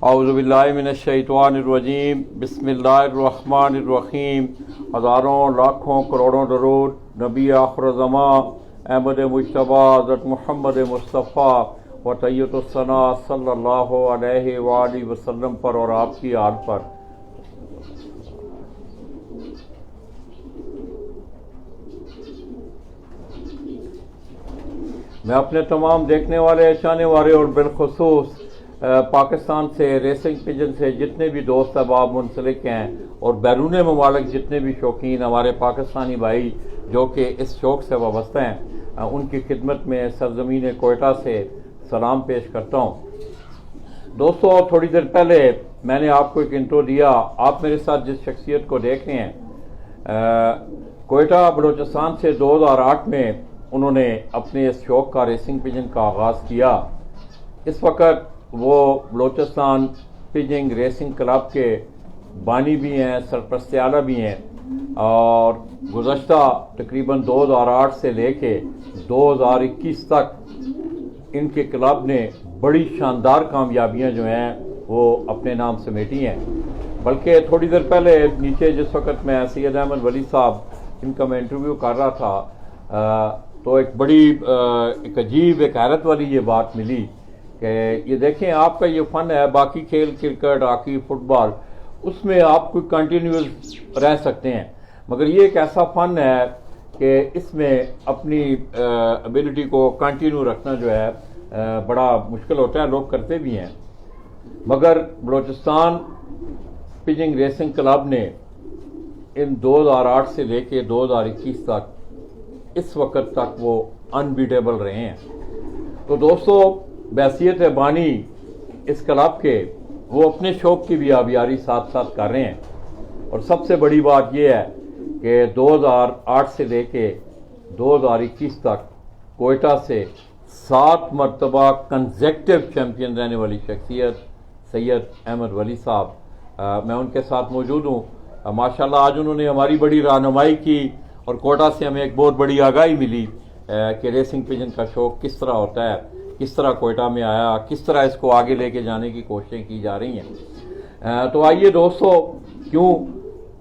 औज़ुबिल्लाहि मिनश्शैतानिर्रजीम बिस्मिल्लाहिर्रहमानिर्रहीम। हज़ारों लाखों करोड़ों दरूद नबी आखिर-ज़मां अहमद मुज्तबा हज़रत मोहम्मद मुस्तफ़ा व तैय्यतुस्सना सल्लल्लाहु अलैहि वालैहि वसल्लम पर और आपकी आल पर। मैं अपने तमाम देखने वाले, चाहने वाले और बिलखुसूस पाकिस्तान से रेसिंग पिजन से जितने भी दोस्त अहबाब मुंसलिक हैं और बैरून ममालिक जितने भी शौकीन हमारे पाकिस्तानी भाई जो कि इस शौक़ से वाबस्ता हैं, उनकी खिदमत में सरज़मीन कोयटा से सलाम पेश करता हूँ। दोस्तों, थोड़ी देर पहले मैंने आपको एक इंट्रो दिया। आप मेरे साथ जिस शख्सियत को देख रहे हैं, कोयटा बलूचिस्तान से 2008 में उन्होंने अपने इस शौक़ का, रेसिंग पिजन का आगाज़ किया। इस वक्त वो बलूचिस्तान पिजिंग रेसिंग क्लब के बानी भी हैं, सरपरस्त आला भी हैं और गुज़श्ता तकरीबन 2008 से लेके 2021 तक इनके क्लब ने बड़ी शानदार कामयाबियां जो हैं वो अपने नाम समेटी हैं। बल्कि थोड़ी देर पहले नीचे जिस वक्त मैं सैयद अहमद वली साहब इनका मैं इंटरव्यू कर रहा था, तो एक बड़ी एक अजीब, एक हैरत वाली ये बात मिली कि ये देखें, आपका ये फ़न है, बाकी खेल क्रिकेट, हॉकी, फुटबॉल, उसमें आप कोई कंटिन्यूस रह सकते हैं, मगर ये एक ऐसा फ़न है कि इसमें अपनी एबिलिटी को कंटिन्यू रखना जो है बड़ा मुश्किल होता है। लोग करते भी हैं, मगर बलूचिस्तान पिजिंग रेसिंग क्लब ने इन 2008 से लेके 2021 तक इस वक्त तक वो अनबीटेबल रहे हैं। तो दोस्तों, बैसियत बानी इस क्लब के, वो अपने शौक़ की भी आबियारी साथ साथ कर रहे हैं। और सबसे बड़ी बात यह है कि 2008 से लेके 2021 तक कोयटा से 7 मरतबा कंसेक्टिव चैम्पियन रहने वाली शख्सियत सैयद अहमद वली साहब, मैं उनके साथ मौजूद हूँ। माशाल्लाह आज उन्होंने हमारी बड़ी रहनुमाई की और कोयटा से हमें एक बहुत बड़ी आगाही मिली कि रेसिंग पिजन का शौक़ किस तरह होता है, किस तरह कोयटा में आया, किस तरह इसको आगे लेके जाने की कोशिशें की जा रही हैं। तो आइए दोस्तों, क्यों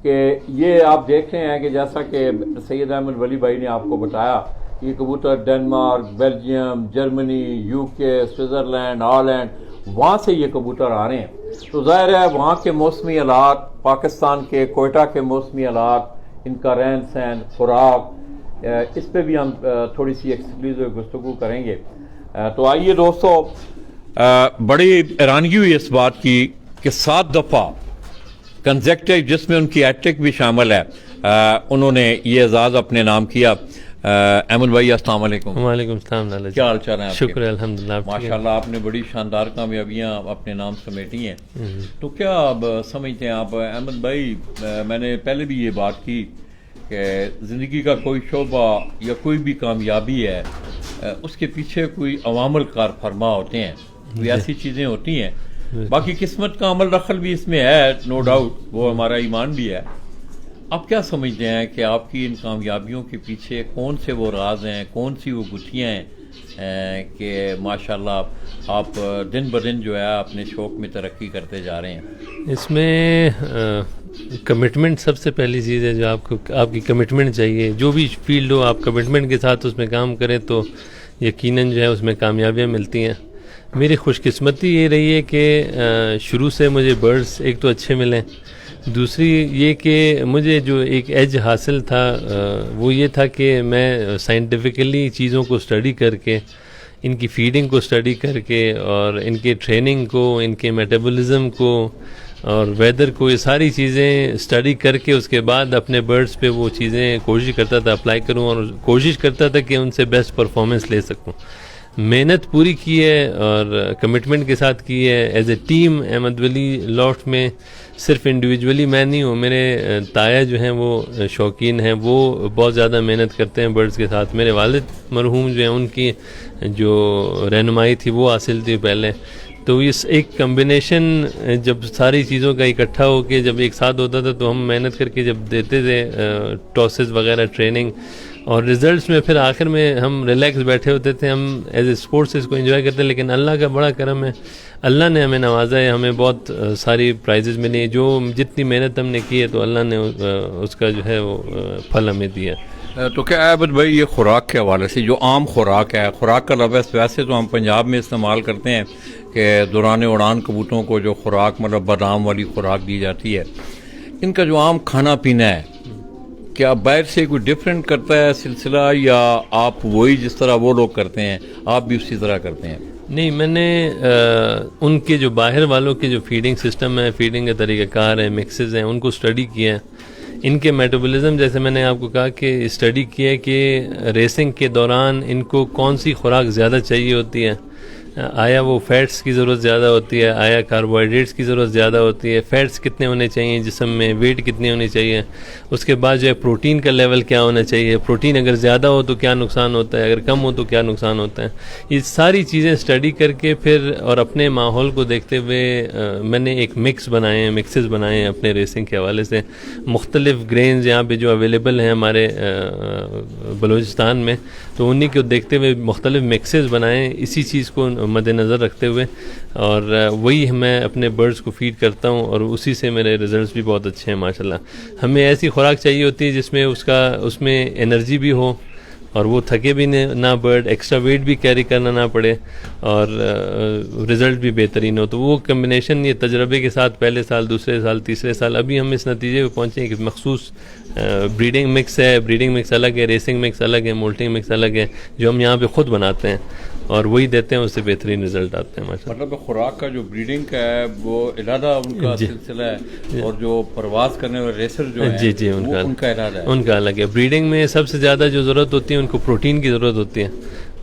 कि ये आप देख रहे हैं कि जैसा कि सैयद अहमद वली भाई ने आपको बताया, ये कबूतर Denmark, Belgium, Germany, UK, Switzerland, Holland, वहाँ से ये कबूतर आ रहे हैं। तो ज़ाहिर है वहाँ के मौसमी हालात, पाकिस्तान के कोयटा के मौसमी हालात, इनका रहन सहन, खुराक, इस पर भी हम थोड़ी सी एक्सक्लूसिव गुफ्तगू करेंगे। तो आइए दोस्तों, बड़ी हैरानगी हुई इस बात की कि 7 दफ़ा कंसेक्टिव, जिसमें उनकी हैट्रिक भी शामिल है, उन्होंने ये एजाज़ अपने नाम किया। अहमद भाई अस्सलाम वालेकुम। वालेकुम सलाम लाला जी, क्या हाल चाल है? शुक्र है, अल्हम्दुलिल्लाह। माशाल्लाह आपने बड़ी शानदार कामयाबियां अपने नाम समेटी हैं। तो क्या अब समझते हैं आप अहमद भाई, मैंने पहले भी ये बात की कि ज़िंदगी का कोई शोबा या कोई भी कामयाबी है, उसके पीछे कोई अवामल कार फरमा होते हैं, कोई ऐसी चीज़ें होती हैं। बाकी किस्मत का अमल दखल भी इसमें है, नो डाउट, वो हमारा ईमान भी है। आप क्या समझते हैं कि आपकी इन कामयाबियों के पीछे कौन से वो राज हैं, कौन सी वो गुत्थियाँ हैं कि माशाल्लाह आप दिन ब दिन जो है अपने शौक़ में तरक्की करते जा रहे हैं? इसमें कमिटमेंट सबसे पहली चीज़ है, जो आपकी कमिटमेंट चाहिए। जो भी फील्ड हो, आप कमिटमेंट के साथ उसमें काम करें तो यकीनन जो है उसमें कामयाबियाँ मिलती हैं। मेरी खुशकिस्मती ये रही है कि शुरू से मुझे बर्ड्स एक तो अच्छे मिले, दूसरी ये कि मुझे जो एक एज हासिल था वो ये था कि मैं साइंटिफिकली चीज़ों को स्टडी करके, इनकी फीडिंग को स्टडी करके और इनके ट्रेनिंग को, इनके मेटाबॉलिज्म को और वेदर को, ये सारी चीज़ें स्टडी करके उसके बाद अपने बर्ड्स पे वो चीज़ें कोशिश करता था अप्लाई करूं और कोशिश करता था कि उनसे बेस्ट परफॉर्मेंस ले सकूं। मेहनत पूरी की है और कमिटमेंट के साथ की है। As a team Ahmad Wali loft में सिर्फ इंडिविजुअली मैं नहीं हूँ, मेरे ताया जो हैं वो शौकीन हैं, वो बहुत ज़्यादा मेहनत करते हैं बर्ड्स के साथ। मेरे वालिद मरहूम जो हैं, उनकी जो रहनुमाई थी वो हासिल थी पहले। तो इस एक कम्बिनेशन जब सारी चीज़ों का इकट्ठा होकर जब एक साथ होता था तो हम मेहनत करके जब देते थे टॉसेस वगैरह ट्रेनिंग, और रिजल्ट्स में फिर आखिर में हम रिलैक्स बैठे होते थे, हम एज ए स्पोर्ट्स इसको एंजॉय करते, लेकिन अल्लाह का बड़ा करम है, अल्लाह ने हमें नवाजा है, हमें बहुत सारी प्राइजेस मिली, जो जितनी मेहनत हमने की है तो अल्लाह ने उसका जो है वो फल हमें दिया। तो क्या आबिद भाई, ये खुराक के हवाले से जो आम खुराक है, खुराक का लफ्ज़ वैसे तो हम पंजाब में इस्तेमाल करते हैं कि दौरान उड़ान कबूतरों को जो खुराक मतलब बादाम वाली खुराक दी जाती है, इनका जो आम खाना पीना है क्या बाहर से कोई डिफरेंट करता है सिलसिला, या आप वही जिस तरह वो लोग करते हैं आप भी उसी तरह करते हैं? नहीं, मैंने उनके जो बाहर वालों के जो फीडिंग सिस्टम है, फीडिंग के तरीक़ाकार है, मिक्सेस हैं, उनको स्टडी किया है। इनके मेटाबॉलिज्म, जैसे मैंने आपको कहा कि स्टडी किया है कि रेसिंग के दौरान इनको कौन सी खुराक ज़्यादा चाहिए होती है, आया वो फैट्स की ज़रूरत ज़्यादा होती है, आया कार्बोहाइड्रेट्स की ज़रूरत ज़्यादा होती है, फैट्स कितने होने चाहिए जिस्म में, वेट कितनी होनी चाहिए, उसके बाद जो है प्रोटीन का लेवल क्या होना चाहिए, प्रोटीन अगर ज़्यादा हो तो क्या नुकसान होता है, अगर कम हो तो क्या नुकसान होता है। ये सारी चीज़ें स्टडी करके फिर और अपने माहौल को देखते हुए मैंने एक मिक्सेस बनाए हैं अपने रेसिंग के हवाले से। मुख्तलिफ ग्रेन्स यहाँ पे जो अवेलेबल हैं हमारे बलूचिस्तान में, तो उन्हीं को देखते हुए मुख्तलिफ मिक्सेस बनाए इसी चीज़ को मद्देनज़र रखते हुए, और वही मैं अपने बर्ड्स को फीड करता हूँ और उसी से मेरे रिजल्ट्स भी बहुत अच्छे हैं माशाल्लाह। हमें ऐसी खुराक चाहिए होती है जिसमें उसमें एनर्जी भी हो और वो थके भी ना, बर्ड एक्स्ट्रा वेट भी कैरी करना ना पड़े और रिज़ल्ट भी बेहतरीन हो। तो वो कम्बिनेशन ये तजर्बे के साथ पहले साल, दूसरे साल, तीसरे साल अभी हम इस नतीजे पर पहुँचे कि मखसूस ब्रीडिंग मिक्स है, ब्रीडिंग मिक्स अलग है, रेसिंग मिक्स अलग है, मोल्टिंग मिक्स अलग है, जो हम यहाँ पे ख़ुद बनाते हैं और वही देते हैं, उससे बेहतरीन रिजल्ट आते हैं माशाल्लाह। मतलब खुराक का जो ब्रीडिंग का है वो इलादा उनका सिलसिला है, और जो प्रवास करने वाले रेसर जो है जी उनका इलादा है, उनका अलग है। ब्रीडिंग में सबसे ज़्यादा जो ज़रूरत होती है उनको प्रोटीन की ज़रूरत होती है,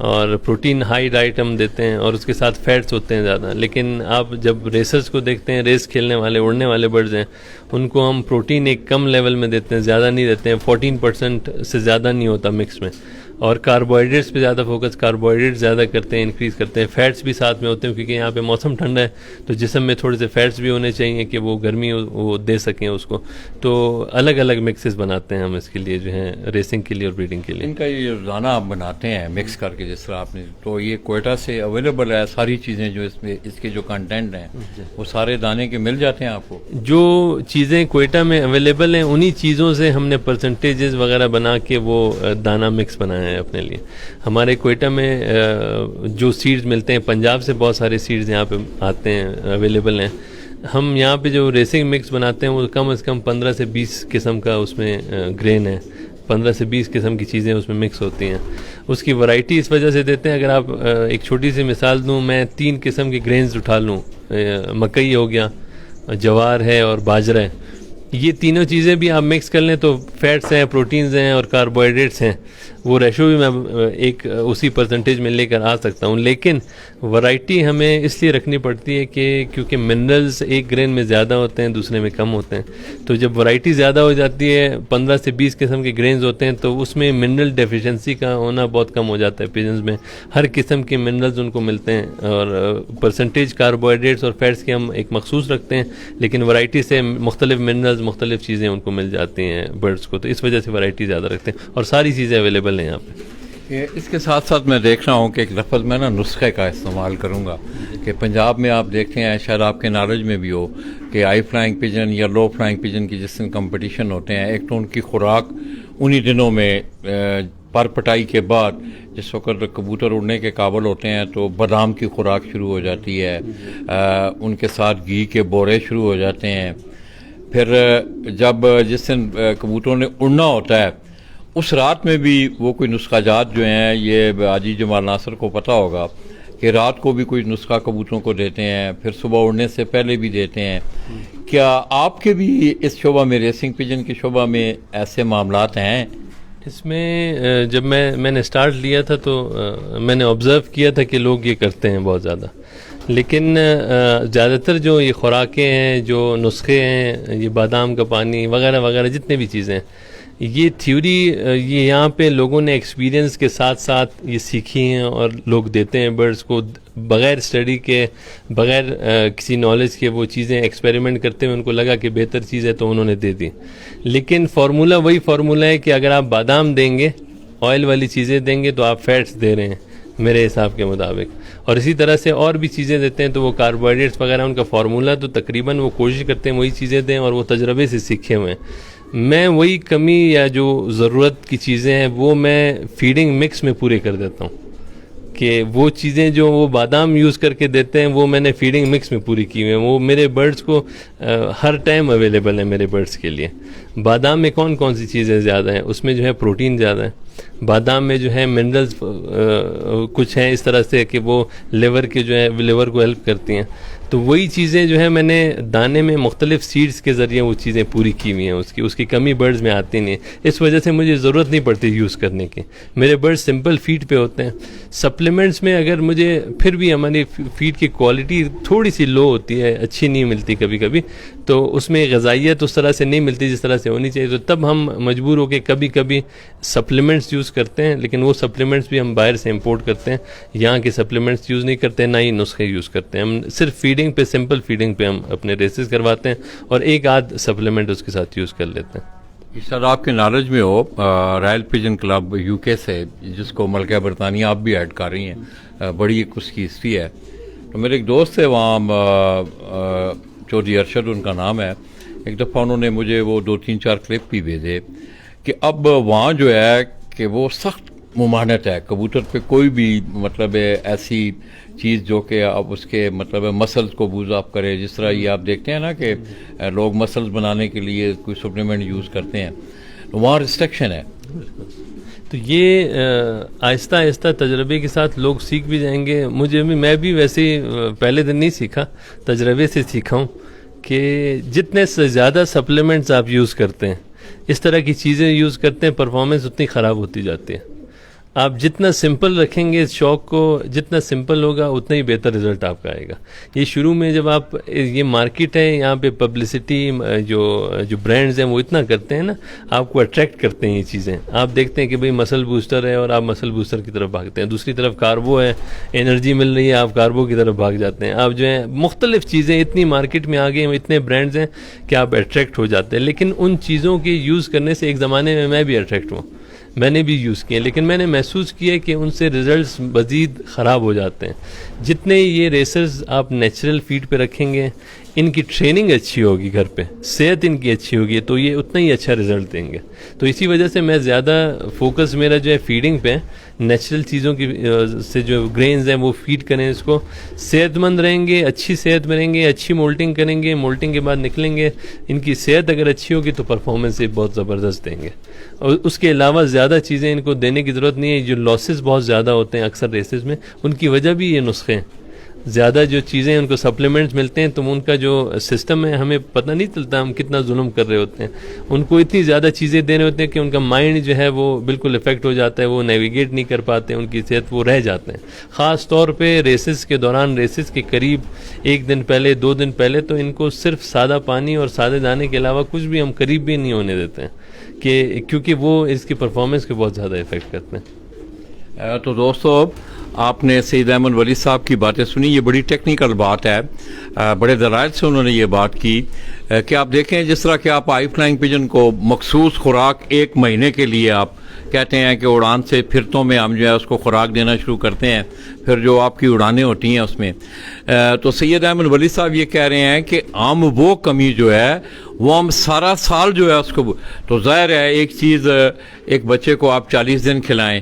और प्रोटीन हाई डाइट हम देते हैं और उसके साथ फैट्स होते हैं ज़्यादा। लेकिन आप जब रेसर्स को देखते हैं, रेस खेलने वाले उड़ने वाले बर्ड्स हैं, उनको हम प्रोटीन एक कम लेवल में देते हैं, ज़्यादा नहीं देते हैं, 14% से ज़्यादा नहीं होता मिक्स में, और कार्बोहाइड्रेट्स पे ज़्यादा फोकस, कार्बोहाइड्रेट्स ज़्यादा करते हैं, इंक्रीज़ करते हैं। फैट्स भी साथ में होते हैं क्योंकि यहाँ पे मौसम ठंडा है, तो जिस्म में थोड़े से फैट्स भी होने चाहिए कि वो गर्मी वो दे सकें उसको। तो अलग अलग मिक्सेस बनाते हैं हम इसके लिए, जो है रेसिंग के लिए और ब्रीडिंग के लिए। इनका ये रोज़ाना आप बनाते हैं मिक्स करके जिस तरह आपने, तो ये क्वेटा से अवेलेबल है सारी चीज़ें जो इसमें इसके जो कंटेंट हैं वो सारे दाने के मिल जाते हैं आपको? जो चीज़ें क्वेटा में अवेलेबल हैं उन्हीं चीज़ों से हमने परसेंटेजेस वगैरह बना के वो दाना मिक्स बनाया है अपने लिए। हमारे क्वेटा में जो सीड्स मिलते हैं, पंजाब से बहुत सारे सीड्स यहाँ पे आते हैं, अवेलेबल हैं। हम यहाँ पे जो रेसिंग मिक्स बनाते हैं वो कम से कम 15 से 20 किस्म का उसमें ग्रेन है, 15 से 20 किस्म की चीज़ें उसमें मिक्स होती हैं। उसकी वैरायटी इस वजह से देते हैं, अगर आप एक छोटी सी मिसाल दूँ, मैं 3 किस्म के ग्रेन्स उठा लूँ, मकई हो गया, जवार है और बाजरा है, ये तीनों चीज़ें भी आप मिक्स कर लें तो फैट्स हैं, प्रोटीन्स हैं और कार्बोहाइड्रेट्स हैं, वो रेशो भी मैं एक उसी परसेंटेज में लेकर आ सकता हूँ। लेकिन वैरायटी हमें इसलिए रखनी पड़ती है कि क्योंकि मिनरल्स एक ग्रेन में ज़्यादा होते हैं, दूसरे में कम होते हैं। तो जब वैरायटी ज़्यादा हो जाती है, 15 से 20 किस्म के ग्रेन्स होते हैं, तो उसमें मिनरल डेफिशिएंसी का होना बहुत कम हो जाता है पिजन्स में। हर किस्म के मिनरल्स उनको मिलते हैं और परसेंटेज कार्बोहाइड्रेट्स और फैट्स के हम एक मखसूस रखते हैं, लेकिन वैरायटी से मुख्तलिफ मिनरल्स, मुख्तलिफ चीज़ें उनको मिल जाती हैं बर्ड्स को, तो इस वजह से वैरायटी ज़्यादा रखते हैं और सारी चीज़ें अवेलेबल हैं यहाँ पे। इसके साथ साथ मैं देख रहा हूँ कि एक लफ्ज़ मैं ना नुस्खे का इस्तेमाल करूँगा कि पंजाब में आप देखते हैं, शायद आपके नॉलेज में भी हो, कि हाई फ्लाइंग पिजन या लो फ्लाइंग पिजन की जिस दिन कंपटीशन होते हैं, एक तो उनकी खुराक उन्हीं दिनों में पर पटाई के बाद जिस वक्त कबूतर उड़ने के काबिल होते हैं तो बादाम की खुराक शुरू हो जाती है, उनके साथ घी के बोरे शुरू हो जाते हैं। फिर जब जिस दिन कबूतरों ने उड़ना होता है उस रात में भी वो कोई नुस्खाजात जो हैं, ये आजी जमाल नासर को पता होगा कि रात को भी कोई नुस्खा कबूतरों को देते हैं, फिर सुबह उड़ने से पहले भी देते हैं। क्या आपके भी इस शोबा में, रेसिंग पिजन के शोबा में ऐसे मामलात हैं? इसमें जब मैंने स्टार्ट लिया था तो मैंने ऑब्ज़र्व किया था कि लोग ये करते हैं बहुत ज़्यादा, लेकिन ज़्यादातर जो ये खुराकें हैं, जो नुस्खे हैं, ये बादाम का पानी वगैरह वगैरह जितने भी चीज़ें हैं, ये थ्योरी ये यहाँ पे लोगों ने एक्सपीरियंस के साथ साथ ये सीखी हैं और लोग देते हैं बर्ड्स को बग़ैर स्टडी के, बग़ैर किसी नॉलेज के वो चीज़ें एक्सपेरिमेंट करते हुए उनको लगा कि बेहतर चीज़ है तो उन्होंने दे दी। लेकिन फार्मूला वही फार्मूला है कि अगर आप बादाम देंगे ऑयल वाली चीज़ें देंगे तो आप फैट्स दे रहे हैं मेरे हिसाब के मुताबिक, और इसी तरह से और भी चीज़ें देते हैं तो वो कार्बोहाइड्रेट्स वगैरह उनका फार्मूला तो तकरीबन वो कोशिश करते हैं वही चीज़ें दें, और वो तजर्बे से सीखे हुए हैं। मैं वही कमी या जो ज़रूरत की चीज़ें हैं वो मैं फीडिंग मिक्स में पूरे कर देता हूँ, कि वो चीज़ें जो वो बादाम यूज़ करके देते हैं वो मैंने फीडिंग मिक्स में पूरी की हुई है। वो मेरे बर्ड्स को हर टाइम अवेलेबल है मेरे बर्ड्स के लिए। बादाम में कौन कौन सी चीज़ें ज़्यादा हैं, उसमें जो है प्रोटीन ज़्यादा है, बादाम में जो है मिनरल्स कुछ हैं इस तरह से कि वो लिवर के जो है लिवर को हेल्प करती हैं। तो वही चीज़ें जो है मैंने दाने में मुख्तलिफ सीड्स के ज़रिए वो चीज़ें पूरी की हुई हैं, उसकी कमी बर्ड्स में आती नहीं है। इस वजह से मुझे ज़रूरत नहीं पड़ती यूज़ करने की, मेरे बर्ड्स सिंपल फीड पे होते हैं। सप्लीमेंट्स में अगर मुझे फिर भी हमारी फीड की क्वालिटी थोड़ी सी लो होती है, अच्छी नहीं मिलती कभी कभी, तो उसमें ग़िज़ाइयत उस तरह से नहीं मिलती जिस तरह से होनी चाहिए, तो तब हम मजबूर होकर कभी कभी सप्लीमेंट्स यूज़ करते हैं। लेकिन वो सप्लीमेंट्स भी हम बाहर से इंपोर्ट करते हैं, यहाँ के सप्लीमेंट्स यूज़ नहीं करते, ना ही नुस्खे यूज़ करते हैं। हम सिर्फ फीडिंग पे, सिंपल फीडिंग पे हम अपने रेसेस करवाते हैं और एक आध सप्लीमेंट उसके साथ यूज़ कर लेते हैं। सर आपके नॉलेज में हो रॉयल पिजन क्लब यूके से, जिसको मलका बरतानिया आप भी ऐड कर रही हैं, बड़ी एक उसकी हिस्ट्री है। तो मेरे एक दोस्त है वहाँ, चौधरी अरशद उनका नाम है, एक दफ़ा उन्होंने मुझे वो 2-3-4 क्लिप भी भेजे कि अब वहाँ जो है कि वो सख्त मुमानत है कबूतर पे, कोई भी मतलब ऐसी चीज़ जो कि अब उसके मतलब मसल्स को बूज अप करे, जिस तरह ये आप देखते हैं ना कि लोग मसल्स बनाने के लिए कोई सप्लीमेंट यूज़ करते हैं, तो वहाँ रिस्ट्रिक्शन है। तो ये आहिस्ता आहिस्ता तजर्बे के साथ लोग सीख भी जाएंगे। मैं भी वैसे ही पहले दिन नहीं सीखा, तजर्बे से सीखा हूँ कि जितने से ज़्यादा सप्लीमेंट्स आप यूज़ करते हैं, इस तरह की चीज़ें यूज़ करते हैं, परफॉर्मेंस उतनी ख़राब होती जाती है। आप जितना सिंपल रखेंगे इस शौक को, जितना सिंपल होगा उतना ही बेहतर रिजल्ट आपका आएगा। ये शुरू में जब आप, ये मार्केट है, यहाँ पे पब्लिसिटी जो ब्रांड्स हैं वो इतना करते हैं ना, आपको अट्रैक्ट करते हैं ये चीज़ें। आप देखते हैं कि भाई मसल बूस्टर है और आप मसल बूस्टर की तरफ भागते हैं, दूसरी तरफ कार्बो है, एनर्जी मिल रही है, आप कार्बो की तरफ भाग जाते हैं। आप जो है मुख्तलिफ चीज़ें इतनी मार्केट में आ गई हैं, इतने ब्रांड्स हैं कि आप अट्रैक्ट हो जाते हैं। लेकिन उन चीज़ों के यूज़ करने से एक ज़माने में मैं भी अट्रैक्ट हुआ, मैंने भी यूज़ किए, लेकिन मैंने महसूस किया कि उनसे रिजल्ट्स मज़ीद ख़राब हो जाते हैं। जितने ये रेसर्स आप नेचुरल फीड पे रखेंगे, इनकी ट्रेनिंग अच्छी होगी घर पे, सेहत इनकी अच्छी होगी, तो ये उतना ही अच्छा रिजल्ट देंगे। तो इसी वजह से मैं ज़्यादा फोकस मेरा जो है फीडिंग पे, नेचुरल चीज़ों की से जो ग्रेन्स हैं वो फीड करें, इसको सेहतमंद रहेंगे, अच्छी सेहत में रहेंगे, अच्छी मोल्टिंग करेंगे, मोल्टिंग के बाद निकलेंगे, इनकी सेहत अगर अच्छी होगी तो परफॉर्मेंस ये बहुत ज़बरदस्त देंगे। और उसके अलावा ज़्यादा चीज़ें इनको देने की ज़रूरत नहीं है। जो लॉसेस बहुत ज़्यादा होते हैं अक्सर रेसेस में, उनकी वजह भी ये नुस्खे हैं। ज़्यादा जो चीज़ें उनको सप्लीमेंट्स मिलते हैं तो उनका जो सिस्टम है हमें पता नहीं चलता हम कितना जुल्म कर रहे होते हैं। उनको इतनी ज़्यादा चीज़ें दे रहे होते हैं कि उनका माइंड जो है वो बिल्कुल इफेक्ट हो जाता है, वो नेविगेट नहीं कर पाते, उनकी सेहत वो रह जाते हैं। ख़ास तौर पे रेसेस के दौरान, रेसेस के करीब 1 दिन पहले, 2 दिन पहले तो इनको सिर्फ सादा पानी और सादे दाने के अलावा कुछ भी हम करीब भी नहीं होने देते हैं, कि क्योंकि वो इसकी परफॉर्मेंस को बहुत ज़्यादा इफेक्ट करते हैं। तो दोस्तों, आपने सईद अहमद वली साहब की बातें सुनी, ये बड़ी टेक्निकल बात है, बड़े दलाइल से उन्होंने ये बात की कि आप देखें जिस तरह कि आप हाई फ्लाइंग पिजन को मखसूस खुराक 1 महीने के लिए आप कहते हैं कि उड़ान से फिरतों में हम जो है उसको खुराक देना शुरू करते हैं, फिर जो आपकी उड़ानें होती हैं उसमें, तो सैयद अहमद वली साहब ये कह रहे हैं कि हम वो कमी जो है वो हम सारा साल जो है उसको, तो ज़ाहिर है एक चीज़, एक बच्चे को आप 40 दिन खिलाएं,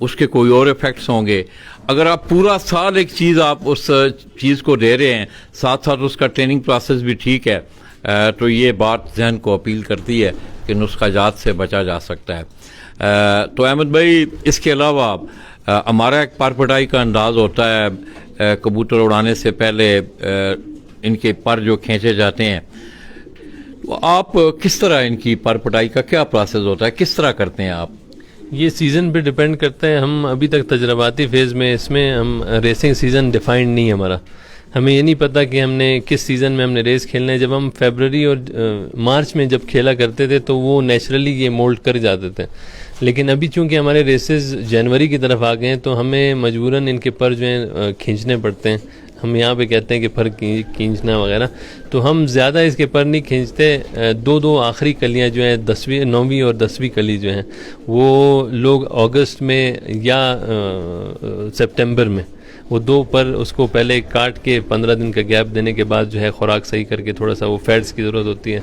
उसके कोई और इफ़ेक्ट्स होंगे। अगर आप पूरा साल एक चीज़ आप उस चीज़ को दे रहे हैं, साथ साथ उसका ट्रेनिंग प्रोसेस भी ठीक है, तो ये बात जहन को अपील करती है कि नुस्खा जात से बचा जा सकता है। तो अहमद भाई, इसके अलावा हमारा एक परपटाई का अंदाज़ होता है कबूतर उड़ाने से पहले, इनके पर जो खींचे जाते हैं, तो आप किस तरह इनकी परपटाई का क्या प्रोसेस होता है, किस तरह करते हैं आप? ये सीज़न पे डिपेंड करता है। हम अभी तक तजर्बाती फेज़ में, इसमें हम रेसिंग सीज़न डिफाइंड नहीं है हमारा। हमें ये नहीं पता कि हमने किस सीज़न में हमने रेस खेलना है। जब हम फरवरी और मार्च में जब खेला करते थे तो वो नेचुरली ये मोल्ड कर जाते थे, लेकिन अभी चूंकि हमारे रेसेस जनवरी की तरफ आ गए हैं तो हमें मजबूरन इनके पर जो हैं खींचने पड़ते हैं हम यहाँ पे कहते हैं कि पर खींचना वगैरह, तो हम ज़्यादा इसके पर नहीं खींचते। दो आखिरी कलियाँ जो हैं 10वीं 9वीं और 10वीं कली जो हैं वो लोग अगस्त में या सितंबर में वो दो पर उसको पहले काट के 15 दिन का गैप देने के बाद जो है खुराक सही करके थोड़ा सा वो फैट्स की ज़रूरत होती है,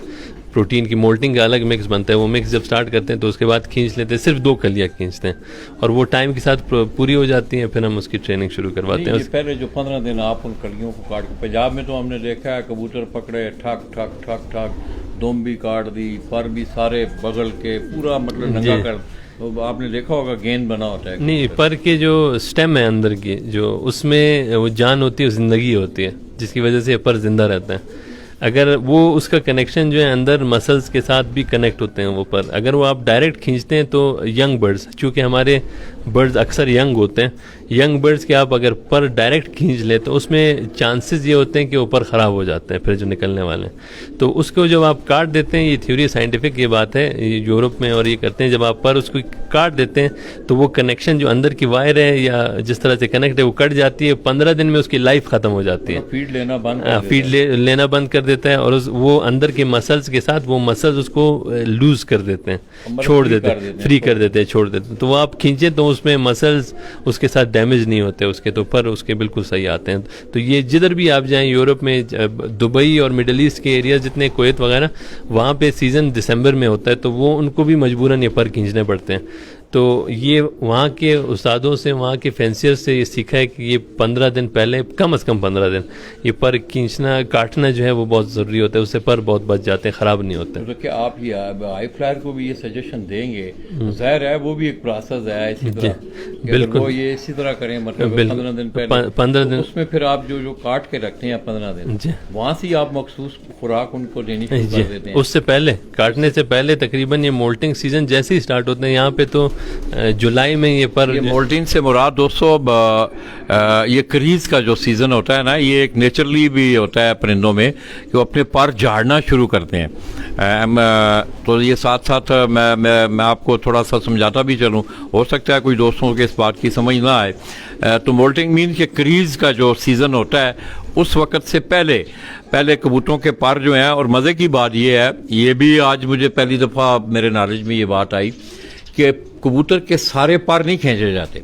प्रोटीन की मोल्टिंग का अलग मिक्स बनता है, वो मिक्स जब स्टार्ट करते हैं तो उसके बाद खींच लेते हैं, सिर्फ 2 कलियाँ खींचते हैं और वो टाइम के साथ पूरी हो जाती हैं, फिर हम उसकी ट्रेनिंग शुरू करवाते हैं। पहले जो 15 दिन आप उन कलियों को काट के, पंजाब में तो हमने देखा है कबूतर पकड़े ठक ठक ठक ठक, दुम भी काट दी, पर भी सारे बगल के पूरा मतलब नंगा कर, तो आपने देखा होगा गेंद बना होता है। नहीं, पर के जो स्टेम है अंदर की जो उसमें वो जान होती है, जिंदगी होती है, जिसकी वजह से पर जिंदा रहता है। अगर वो उसका कनेक्शन जो है अंदर मसल्स के साथ भी कनेक्ट होते हैं वो पर, अगर वो आप डायरेक्ट खींचते हैं तो यंग बर्ड्स, चूँकि हमारे बर्ड्स अक्सर यंग होते हैं, यंग बर्ड्स के आप अगर पर डायरेक्ट खींच ले तो उसमें चांसेस ये होते हैं कि वो पर ख़राब हो जाते हैं फिर जो निकलने वाले हैं। तो उसको जब आप काट देते हैं, ये थ्योरी साइंटिफिक ये बात है, यूरोप में और ये करते हैं, जब आप पर उसको काट देते हैं तो वो कनेक्शन जो अंदर की वायर है या जिस तरह से कनेक्ट है वो कट जाती है, 15 दिन में उसकी लाइफ ख़त्म हो जाती है, फीड लेना बंद लेना बंद कर देता है और वो अंदर के मसल्स के साथ वो मसल्स उसको लूज कर देते हैं, छोड़ देते हैं, फ्री कर देते हैं, छोड़ देते हैं। तो वो आप खींचे तो उसमें मसल्स उसके साथ डैमेज नहीं होते उसके, तो पर उसके बिल्कुल सही आते हैं। तो ये जिधर भी आप जाएं यूरोप में, दुबई और मिडल ईस्ट के एरिया जितने, कुवैत वगैरह, वहाँ पे सीज़न दिसंबर में होता है तो वो उनको भी मजबूरन ये पर खींचने पड़ते हैं। तो ये वहाँ के उस्तादों से, वहाँ के फेंसियर से ये सीखा है कि ये 15 दिन पहले, कम से कम 15 दिन ये पर खींचना काटना जो है वो बहुत ज़रूरी होता है, उससे पर बहुत बच जाते हैं, ख़राब नहीं होते। तो क्या आप ये हाई फ्लायर को भी ये सजेशन देंगे? ज़ाहिर है वो भी एक प्रोसेस है इसी तरह, बिल्कुल वो ये इसी तरह करें, मतलब 15 दिन पहले, 15 दिन उसमें फिर आप जो काट के रखते हैं 15 दिन, वहाँ से आप मखसूस खुराक उनको देनी शुरू कर देते हैं। उससे पहले, काटने से पहले तकरीबन ये मोल्टिंग सीजन जैसे ही स्टार्ट होते हैं, यहाँ पे तो जुलाई में ये पर, मोल्टिंग से मुराद दोस्तों ये क्रीज का जो सीजन होता है ना, ये एक नेचुरली भी होता है परिंदों में कि वो अपने पर झाड़ना शुरू करते हैं। तो ये साथ साथ मैं आपको थोड़ा सा समझाता भी चलूँ, हो सकता है कुछ दोस्तों के इस बात की समझ ना आए। तो मोल्टिंग मीन के क्रीज का जो सीज़न होता है उस वक़्त से पहले कबूतरों के पर जो हैं, और मज़े की बात ये है, ये भी आज मुझे पहली दफ़ा मेरे नॉलेज में ये बात आई कि कबूतर के सारे पर नहीं खींचे जाते,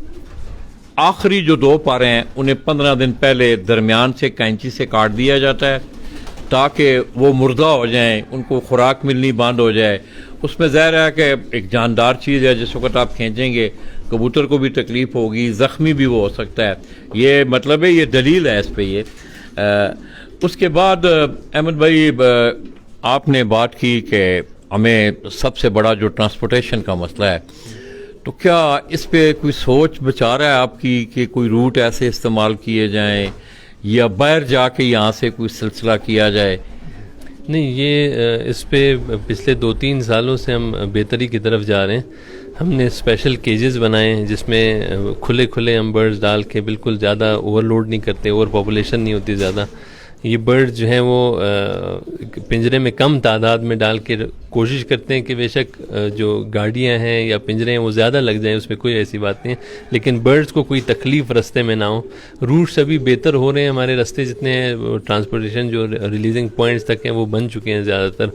आखिरी जो 2 पर हैं उन्हें 15 दिन पहले दरमियान से कैंची से काट दिया जाता है ताकि वो मुर्दा हो जाएं, उनको खुराक मिलनी बंद हो जाए। उसमें ज़ाहिर है कि एक जानदार चीज़ है, जिस वक्त आप खींचेंगे कबूतर को भी तकलीफ़ होगी, ज़ख्मी भी वो हो सकता है, ये मतलब है, ये दलील है इस पर। ये उसके बाद अहमद भाई आपने बात की कि हमें सबसे बड़ा जो ट्रांसपोर्टेशन का मसला है, तो क्या इस पे कोई सोच विचार है आपकी कि कोई रूट ऐसे इस्तेमाल किए जाएं या बाहर जाके यहाँ से कोई सिलसिला किया जाए? नहीं, ये इस पे पिछले 2-3 सालों से हम बेहतरी की तरफ जा रहे हैं। हमने स्पेशल केजेस बनाए हैं जिसमें खुले हम बर्ड्स डाल के, बिल्कुल ज़्यादा ओवरलोड नहीं करते, ओवर पॉपुलेशन नहीं होती ज़्यादा। ये बर्ड जो हैं वो पिंजरे में कम तादाद में डाल के कोशिश करते हैं कि बेशक जो गाड़ियां हैं या पिंजरे हैं वो ज़्यादा लग जाएं, उसमें कोई ऐसी बात नहीं है, लेकिन बर्ड्स को कोई तकलीफ़ रास्ते में ना हो। रूट्स अभी बेहतर हो रहे हैं, हमारे रास्ते जितने ट्रांसपोर्टेशन जो रिलीजिंग पॉइंट्स तक हैं वो बन चुके हैं ज़्यादातर,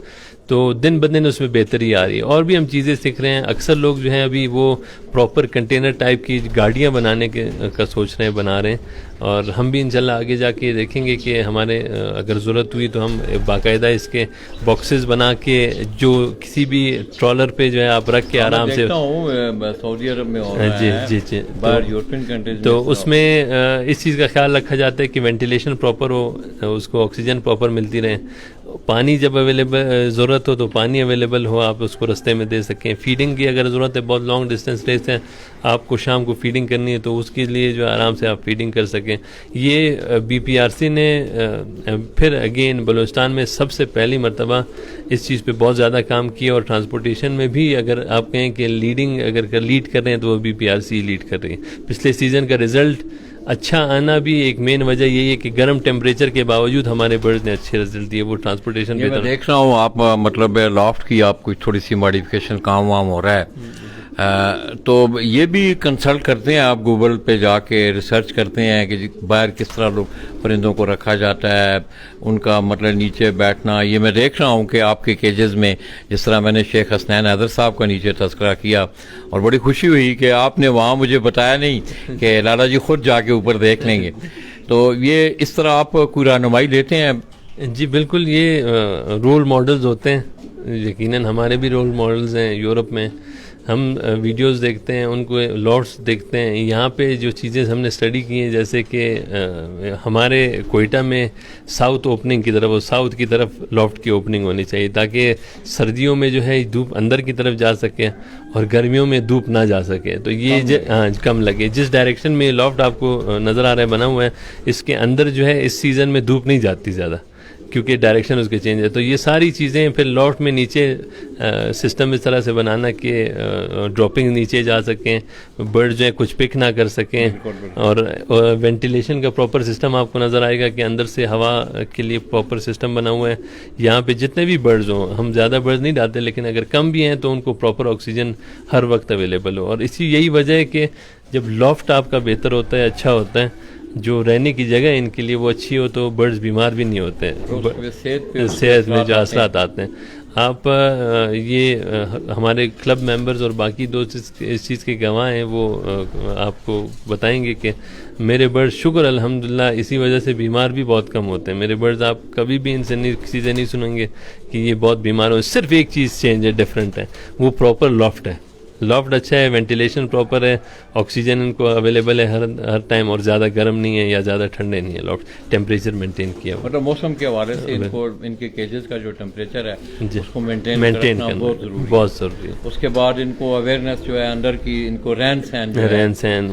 तो दिन ब दिन उसमें बेहतरी आ रही है। और भी हम चीज़ें सीख रहे हैं। अक्सर लोग जो हैं अभी वो प्रॉपर कंटेनर टाइप की गाड़ियाँ बनाने का सोच रहे हैं, बना रहे हैं, और हम भी इंशाल्लाह आगे जाके देखेंगे कि हमारे अगर ज़रूरत हुई तो हम बाकायदा इसके बॉक्सेस बना के जो किसी भी ट्रॉलर पे जो है आप रख के आराम से, सऊदी अरब में हो रहा है, जी बाहर यूरोपियन कंट्रीज में, तो उसमें इस चीज़ का ख्याल रखा जाता है कि वेंटिलेशन प्रॉपर हो, उसको ऑक्सीजन प्रॉपर मिलती रहे, पानी जब अवेलेबल ज़रूरत हो तो पानी अवेलेबल हो, आप उसको रास्ते में दे सकें। फीडिंग की अगर ज़रूरत है, बहुत लॉन्ग डिस्टेंस रेस है, आपको शाम को फीडिंग करनी है तो उसके लिए जो आराम से आप फीडिंग कर सकें। ये BPRC ने फिर अगेन बलूचिस्तान में सबसे पहली मरतबा इस चीज़ पे बहुत ज़्यादा काम किया, और ट्रांसपोर्टेशन में भी अगर आप कहें कि लीडिंग अगर लीड कर रहे हैं तो वो BPRC लीड कर रही है। पिछले सीज़न का रिज़ल्ट अच्छा आना भी एक मेन वजह यही है कि गर्म टेम्परेचर के बावजूद हमारे बर्ड्स ने अच्छे रिजल्ट दिए, वो ट्रांसपोर्टेशन पे। मैं देख रहा हूँ आप मतलब लॉफ्ट की आप कुछ थोड़ी सी मॉडिफिकेशन काम वाम हो रहा है, तो ये भी कंसल्ट करते हैं आप गूगल पे जाके रिसर्च करते हैं कि बाहर किस तरह लोग परिंदों को रखा जाता है, उनका मतलब नीचे बैठना। ये मैं देख रहा हूँ कि आपके केजेस में जिस तरह मैंने शेख हसनैन हैदर साहब का नीचे तस्करा किया और बड़ी खुशी हुई कि आपने वहाँ मुझे बताया नहीं कि लाला जी खुद जाके ऊपर देख लेंगे। तो ये इस तरह आप कोई रहनुमाई लेते हैं? जी बिल्कुल, ये रोल मॉडल्स होते हैं, यकीनन हमारे भी रोल मॉडल्स हैं। यूरोप में हम वीडियोस देखते हैं, उनको लॉफ्ट्स देखते हैं। यहाँ पे जो चीज़ें हमने स्टडी की हैं, जैसे कि हमारे कोयटा में साउथ ओपनिंग की तरफ और साउथ की तरफ लॉफ्ट की ओपनिंग होनी चाहिए, ताकि सर्दियों में जो है धूप अंदर की तरफ जा सके और गर्मियों में धूप ना जा सके। तो ये कम लगे। जिस डायरेक्शन में लॉफ्ट आपको नज़र आ रहा है बना हुआ है, इसके अंदर जो है इस सीज़न में धूप नहीं जाती ज़्यादा, क्योंकि डायरेक्शन उसके चेंज है। तो ये सारी चीज़ें फिर लॉफ्ट में नीचे सिस्टम इस तरह से बनाना कि ड्रॉपिंग नीचे जा सकें, बर्ड जो है कुछ पिक ना कर सकें, और वेंटिलेशन का प्रॉपर सिस्टम आपको नज़र आएगा कि अंदर से हवा के लिए प्रॉपर सिस्टम बना हुआ है। यहाँ पे जितने भी बर्ड्स हों, हम ज़्यादा बर्ड्स नहीं डालते, लेकिन अगर कम भी हैं तो उनको प्रॉपर ऑक्सीजन हर वक्त अवेलेबल हो। और इसी यही वजह है कि जब लॉफ्ट आपका बेहतर होता है, अच्छा होता है, जो रहने की जगह इनके लिए वो अच्छी हो, तो बर्ड्स बीमार भी नहीं होते हैं, सेहत में जो असरात आते हैं। आप हमारे क्लब मेंबर्स और बाकी दोस्त इस चीज़ के गवाह हैं, वो आपको बताएंगे कि मेरे बर्ड्स शुक्र अल्हम्दुलिल्लाह इसी वजह से बीमार भी बहुत कम होते हैं। मेरे बर्ड्स आप कभी भी इनसे चीज़ें नहीं सुनेंगे कि ये बहुत बीमार हो। सिर्फ एक चीज़ चेंज है, डिफरेंट है, वो प्रॉपर लॉफ्ट है। लॉफ्ट अच्छा है, वेंटिलेशन प्रॉपर है, ऑक्सीजन इनको अवेलेबल है हर टाइम, और ज़्यादा गर्म नहीं है या ज़्यादा ठंडे नहीं है। लॉफ्ट टेम्परेचर मेंटेन किया हुआ, मतलब मौसम के हवाले से इनको इनके केजेस का जो टेम्परेचर है उसको मेंटेन करना बहुत ज़रूरी है। उसके बाद इनको अवेयरनेस जो है अंदर की, इनको रहन सहन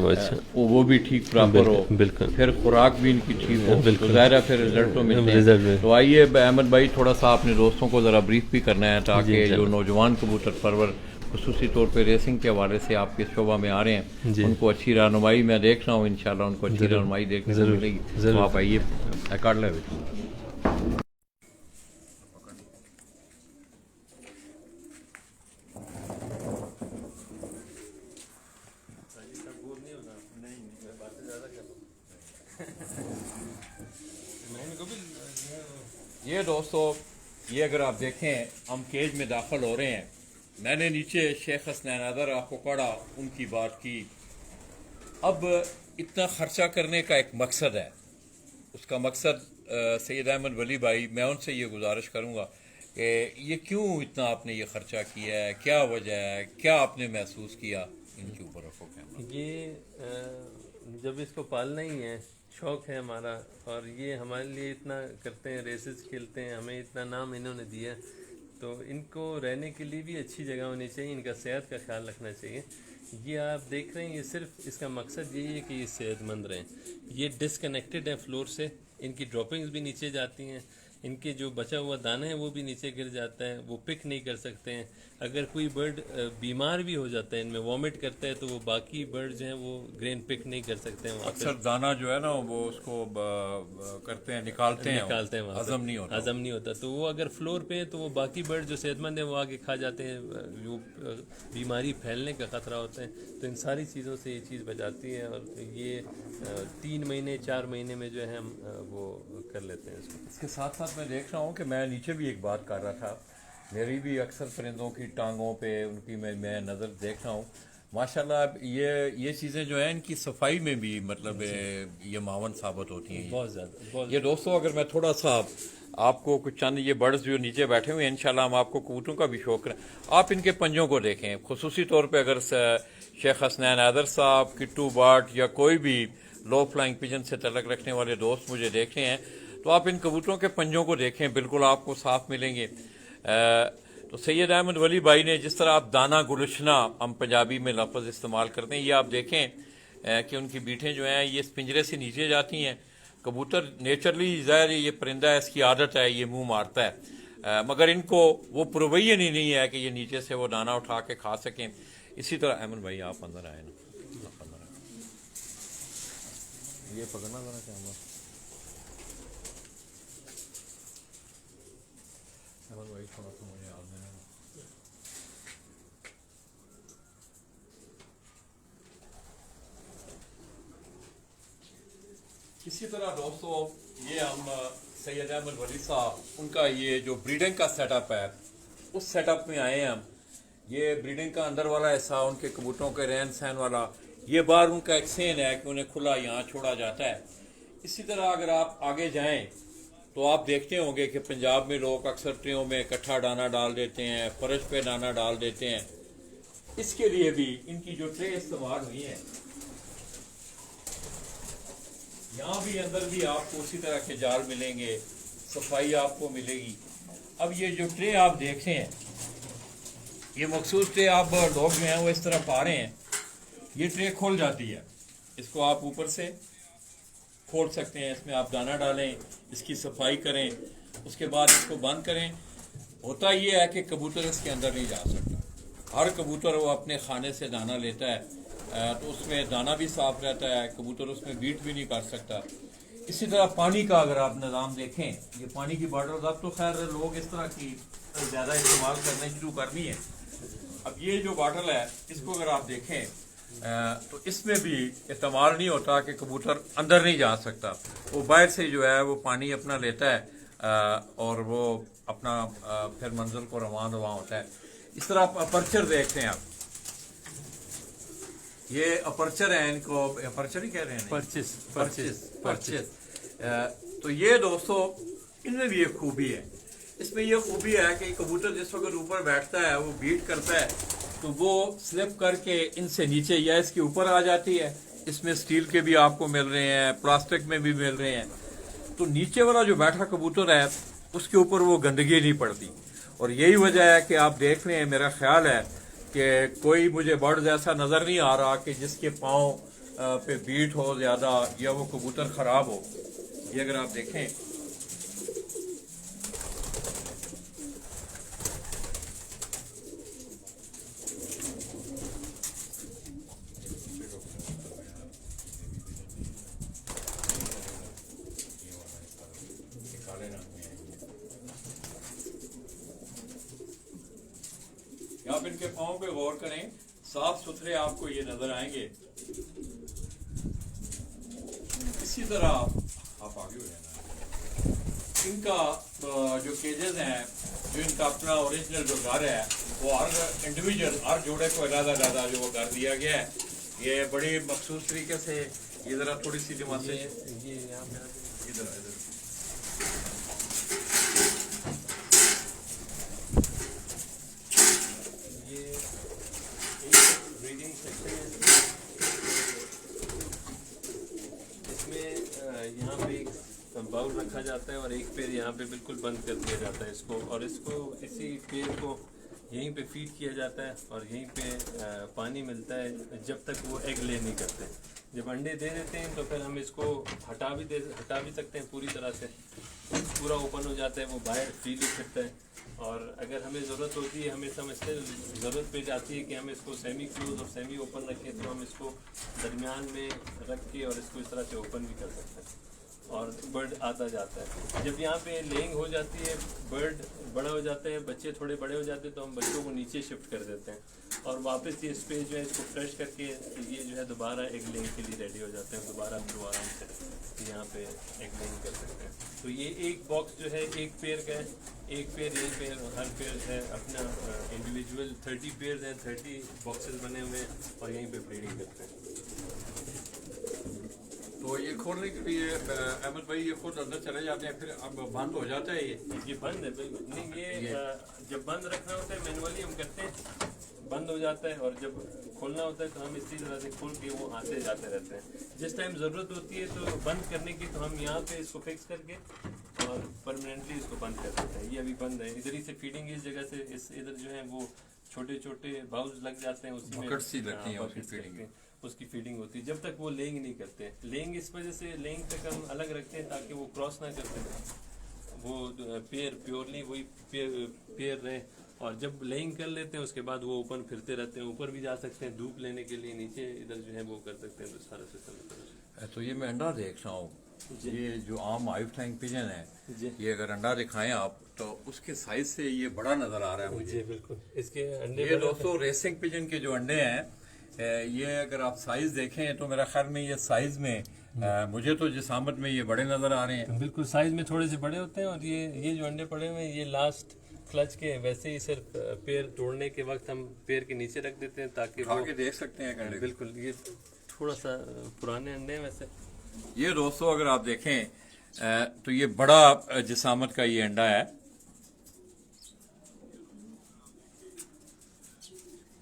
वो भी ठीक प्रॉपर हो, बिल्कुल, फिर खुराक भी इनकी ठीक हो, तो ज़ाहिर फिर रिजल्ट तो मिलते हैं। तो आइए अहमद भाई, थोड़ा सा अपने दोस्तों को ज़रा ब्रीफ भी करना है, ताकि जो नौजवान कबूतर परवर खुसूसी तौर पे रेसिंग के हवाले से आपके शोबा में आ रहे हैं, उनको अच्छी रहनुमाई मैं देख रहा हूँ, इंशाल्लाह उनको अच्छी रहनुमाई देखने को मिलेगी। तो आप आइए, काट ले। ये दोस्तों, ये अगर आप देखें, हम केज में दाखिल हो रहे हैं। मैंने नीचे शेख हसनैन हैदर आपको पढ़ा, उनकी बात की। अब इतना खर्चा करने का एक मकसद है, उसका मकसद सैयद अहमद वली भाई, मैं उनसे ये गुजारिश करूँगा कि ये क्यों इतना आपने ये खर्चा किया है, क्या वजह है, क्या आपने महसूस किया इनके ऊपर? ये जब इसको पालना ही है, शौक़ है हमारा, और ये हमारे लिए इतना करते हैं, रेसेस खेलते हैं, हमें इतना नाम इन्होंने दिया, तो इनको रहने के लिए भी अच्छी जगह होनी चाहिए, इनका सेहत का ख्याल रखना चाहिए। ये आप देख रहे हैं, ये सिर्फ इसका मकसद यही है कि ये सेहतमंद रहें। ये डिसकनेक्टेड है फ्लोर से, इनकी ड्रॉपिंग्स भी नीचे जाती हैं, इनके जो बचा हुआ दाना है वो भी नीचे गिर जाता है, वो पिक नहीं कर सकते हैं। अगर कोई बर्ड बीमार भी हो जाता है, इनमें वॉमिट करता है, तो वो बाकी बर्ड जो हैं वो ग्रेन पिक नहीं कर सकते हैं। अक्सर दाना जो है ना वो उसको करते हैं, निकालते हैं, हजम नहीं होता। तो वो अगर फ्लोर पे है तो वो बाकी बर्ड जो सेहतमंद है वो आगे खा जाते हैं, जो बीमारी फैलने का खतरा होता है। तो इन सारी चीज़ों से ये चीज़ बचाती है, और ये 3 महीने 4 महीने में जो है हम वो कर लेते हैं इसको। इसके साथ साथ मैं देख रहा हूँ कि मैं नीचे भी एक बात कर रहा था, मेरी भी अक्सर परिंदों की टांगों पे उनकी मैं नज़र देख रहा हूँ। माशाल्लाह ये चीज़ें जो हैं इनकी सफाई में भी मतलब ये मावन साबित होती हैं बहुत ज़्यादा। ये दोस्तों, अगर मैं थोड़ा सा आपको कुछ चंद ये बर्ड्स जो नीचे बैठे हुए हैं, इंशाल्लाह हम आपको कबूतरों का भी शौक करें। आप इनके पंजों को देखें, खुसूसी तौर पे अगर शेख हसनैन हैदर साहब, किट्टू बाट या कोई भी लो फ्लाइंग पिजन से तलक रखने वाले दोस्त मुझे देख रहे हैं, तो आप इन कबूतरों के पंजों को देखें, बिल्कुल आपको साफ मिलेंगे। तो सैयद अहमद वली भाई ने जिस तरह आप दाना गुलशना, हम पंजाबी में लफ्ज़ इस्तेमाल करते हैं, ये आप देखें कि उनकी बीठें जो हैं ये इस पिंजरे से नीचे जाती हैं। कबूतर नेचुरली ज़ाहिर ये परिंदा है, इसकी आदत है, ये मुंह मारता है, मगर इनको वो पुरवैयन ही नहीं है कि ये नीचे से वो दाना उठा के खा सकें। इसी तरह अहमद भाई आप अंदर आए ना, ये पकड़ना जरा चाहूँगा। अहमद भाई थोड़ा सा मुझे याद है, इसी तरह दोस्तों ये हम सैयद अहमद वली साहब उनका ये जो ब्रीडिंग का सेटअप है उस सेटअप में आए हैं हम। ये ब्रीडिंग का अंदर वाला हिस्सा उनके कबूतरों के रहन सहन वाला, ये बार उनका एक सेन है कि उन्हें खुला यहाँ छोड़ा जाता है। इसी तरह अगर आप आगे जाएं तो आप देखते होंगे कि पंजाब में लोग अक्सर ट्रेयों में इकट्ठा दाना डाल देते हैं, फर्श पे दाना डाल देते हैं। इसके लिए भी इनकी जो ट्रे इस्तेमाल हुई है, यहाँ भी अंदर भी आपको उसी तरह के जाल मिलेंगे, सफाई आपको मिलेगी। अब ये जो ट्रे आप देख रहे हैं, ये मखसूस ट्रे आप लोग जो हैं वो इस तरह पा रहे हैं, ये ट्रे खोल जाती है। इसको आप ऊपर से खोल सकते हैं, इसमें आप दाना डालें, इसकी सफाई करें, उसके बाद इसको बंद करें। होता ये है कि कबूतर इसके अंदर नहीं जा सकता। हर कबूतर वो अपने खाने से दाना लेता है, तो उसमें दाना भी साफ रहता है, कबूतर उसमें बीट भी नहीं कर सकता। इसी तरह पानी का अगर आप निज़ाम देखें, ये पानी की बॉटल अब तो खैर लोग इस तरह की ज़्यादा इस्तेमाल करने शुरू करनी है। अब ये जो बॉटल है इसको अगर आप देखें तो इसमें भी इस्तेमाल नहीं होता कि कबूतर अंदर नहीं जा सकता, वो बाहर से जो है वो पानी अपना लेता है और वो अपना फिर मंजिल को रवान होता है। इस तरह आप अपर्चर देखते हैं, आप ये अपर्चर है, इनको अपर्चर ही कह रहे हैं, परचेस। तो ये दोस्तों इनमें भी एक खूबी है, इसमें ये खूबी है कि कबूतर जिस वक्त ऊपर बैठता है वो बीट करता है तो वो स्लिप करके इनसे नीचे या इसके ऊपर आ जाती है। इसमें स्टील के भी आपको मिल रहे हैं, प्लास्टिक में भी मिल रहे हैं। तो नीचे वाला जो बैठा कबूतर है उसके ऊपर वो गंदगी नहीं पड़ती, और यही वजह है कि आप देख रहे हैं, मेरा ख्याल है कि कोई मुझे बर्ड ऐसा नज़र नहीं आ रहा कि जिसके पाँव पे बीट हो ज़्यादा या वो कबूतर ख़राब हो। ये अगर आप देखें, आप इनके पाँव पे गौर करें, साफ सुथरे आपको ये नजर आएंगे। इसी तरह आप आगे हो जाना, इनका जो केजेस हैं, जो इनका अपना ओरिजिनल जो घर है वो हर इंडिविजुअल, हर जोड़े को अलग जो वो घर दिया गया है। ये बड़ी मखसूस तरीके से, ये जरा थोड़ी सी दिमाग से इधर यहाँ पे एक बाउल रखा जाता है और एक पैर यहाँ पे बिल्कुल बंद कर दिया जाता है इसको, और इसको इसी पैर को यहीं पे फीड किया जाता है और यहीं पे पानी मिलता है जब तक वो एग ले नहीं करते। जब अंडे दे देते हैं तो फिर हम इसको हटा भी सकते हैं, पूरी तरह से पूरा ओपन हो जाता है, वो बाहर फ्रीली फिरता है। और अगर हमें ज़रूरत होती है, हमें समझते ज़रूरत पे जाती है कि हम इसको सेमी क्लोज और सेमी ओपन रखें, तो हम इसको दरमियान में रख के और इसको इस तरह से ओपन भी कर सकते हैं और बर्ड आता जाता है। जब यहाँ पे लेइंग हो जाती है, बर्ड बड़ा हो जाता है, बच्चे थोड़े बड़े हो जाते हैं, तो हम बच्चों को नीचे शिफ्ट कर देते हैं और वापस ये स्पेस जो है इसको फ्रेश करके ये जो है दोबारा एग लेइंग के लिए रेडी हो जाते हैं। दोबारा फिर आराम से यहाँ पे एग लेइंग कर सकते हैं। तो ये एक बॉक्स जो है एक पेयर का है, एक पेयर यही पेयर, हर पेयर है अपना इंडिविजुअल 30 पेयर हैं, 30 बॉक्सेस बने हुए हैं और यहीं पे ब्रीडिंग करते हैं। तो ये खोलने के लिए अहमद भाई ये खुद अंदर चले जाते हैं, फिर अब बंद हो जाता है। ये बंद है बिल्कुल नहीं, ये जब बंद रखना होता है मैनुअली हम करते हैं, बंद हो जाता है, और जब खोलना होता है तो हम इसी तरह से खोल के वो आते जाते रहते हैं। जिस टाइम ज़रूरत होती है तो बंद करने की, तो हम यहाँ पे इसको फिक्स करके और परमानेंटली इसको बंद कर देते हैं। ये अभी बंद है, इधर ही से फीडिंग इस जगह से इधर जो है वो छोटे छोटे बाउल्स लग जाते हैं, उसमें उसकी फीडिंग होती है जब तक वो लेइंग नहीं करते। लेइंग इस वजह से लेइंग तक हम अलग रखते हैं ताकि वो क्रॉस ना करते, वो पेयर प्योरली वही पेयर रहे, और जब लेइंग कर लेते हैं उसके बाद वो ओपन फिरते रहते हैं, ऊपर भी जा सकते हैं धूप लेने के लिए, नीचे इधर जो है वो कर सकते हैं। तो सारा सिस्टम। तो ये मैं अंडा देख रहा हूँ, ये जो आम आइव फ्लाइंग पिजन है, ये अगर अंडा दिखाएं आप तो उसके साइज से ये बड़ा नजर आ रहा है मुझे। बिल्कुल इसके अंडे, ये दोस्तों रेसिंग पिजन के जो अंडे हैं, ये अगर आप साइज देखें तो मेरा ख्याल में ये साइज में मुझे तो जिसामत में ये बड़े नजर आ रहे हैं। बिल्कुल साइज में थोड़े से बड़े होते हैं, और ये जो अंडे पड़े हुए हैं ये लास्ट क्लच के, वैसे ही सिर्फ पैर तोड़ने के वक्त हम पैर के नीचे रख देते हैं ताकि वो आगे देख सकते हैं अंडे। बिल्कुल ये थोड़ा सा पुराने अंडे हैं वैसे। ये दोस्तों अगर आप देखें तो ये बड़ा जिसामत का ये अंडा है,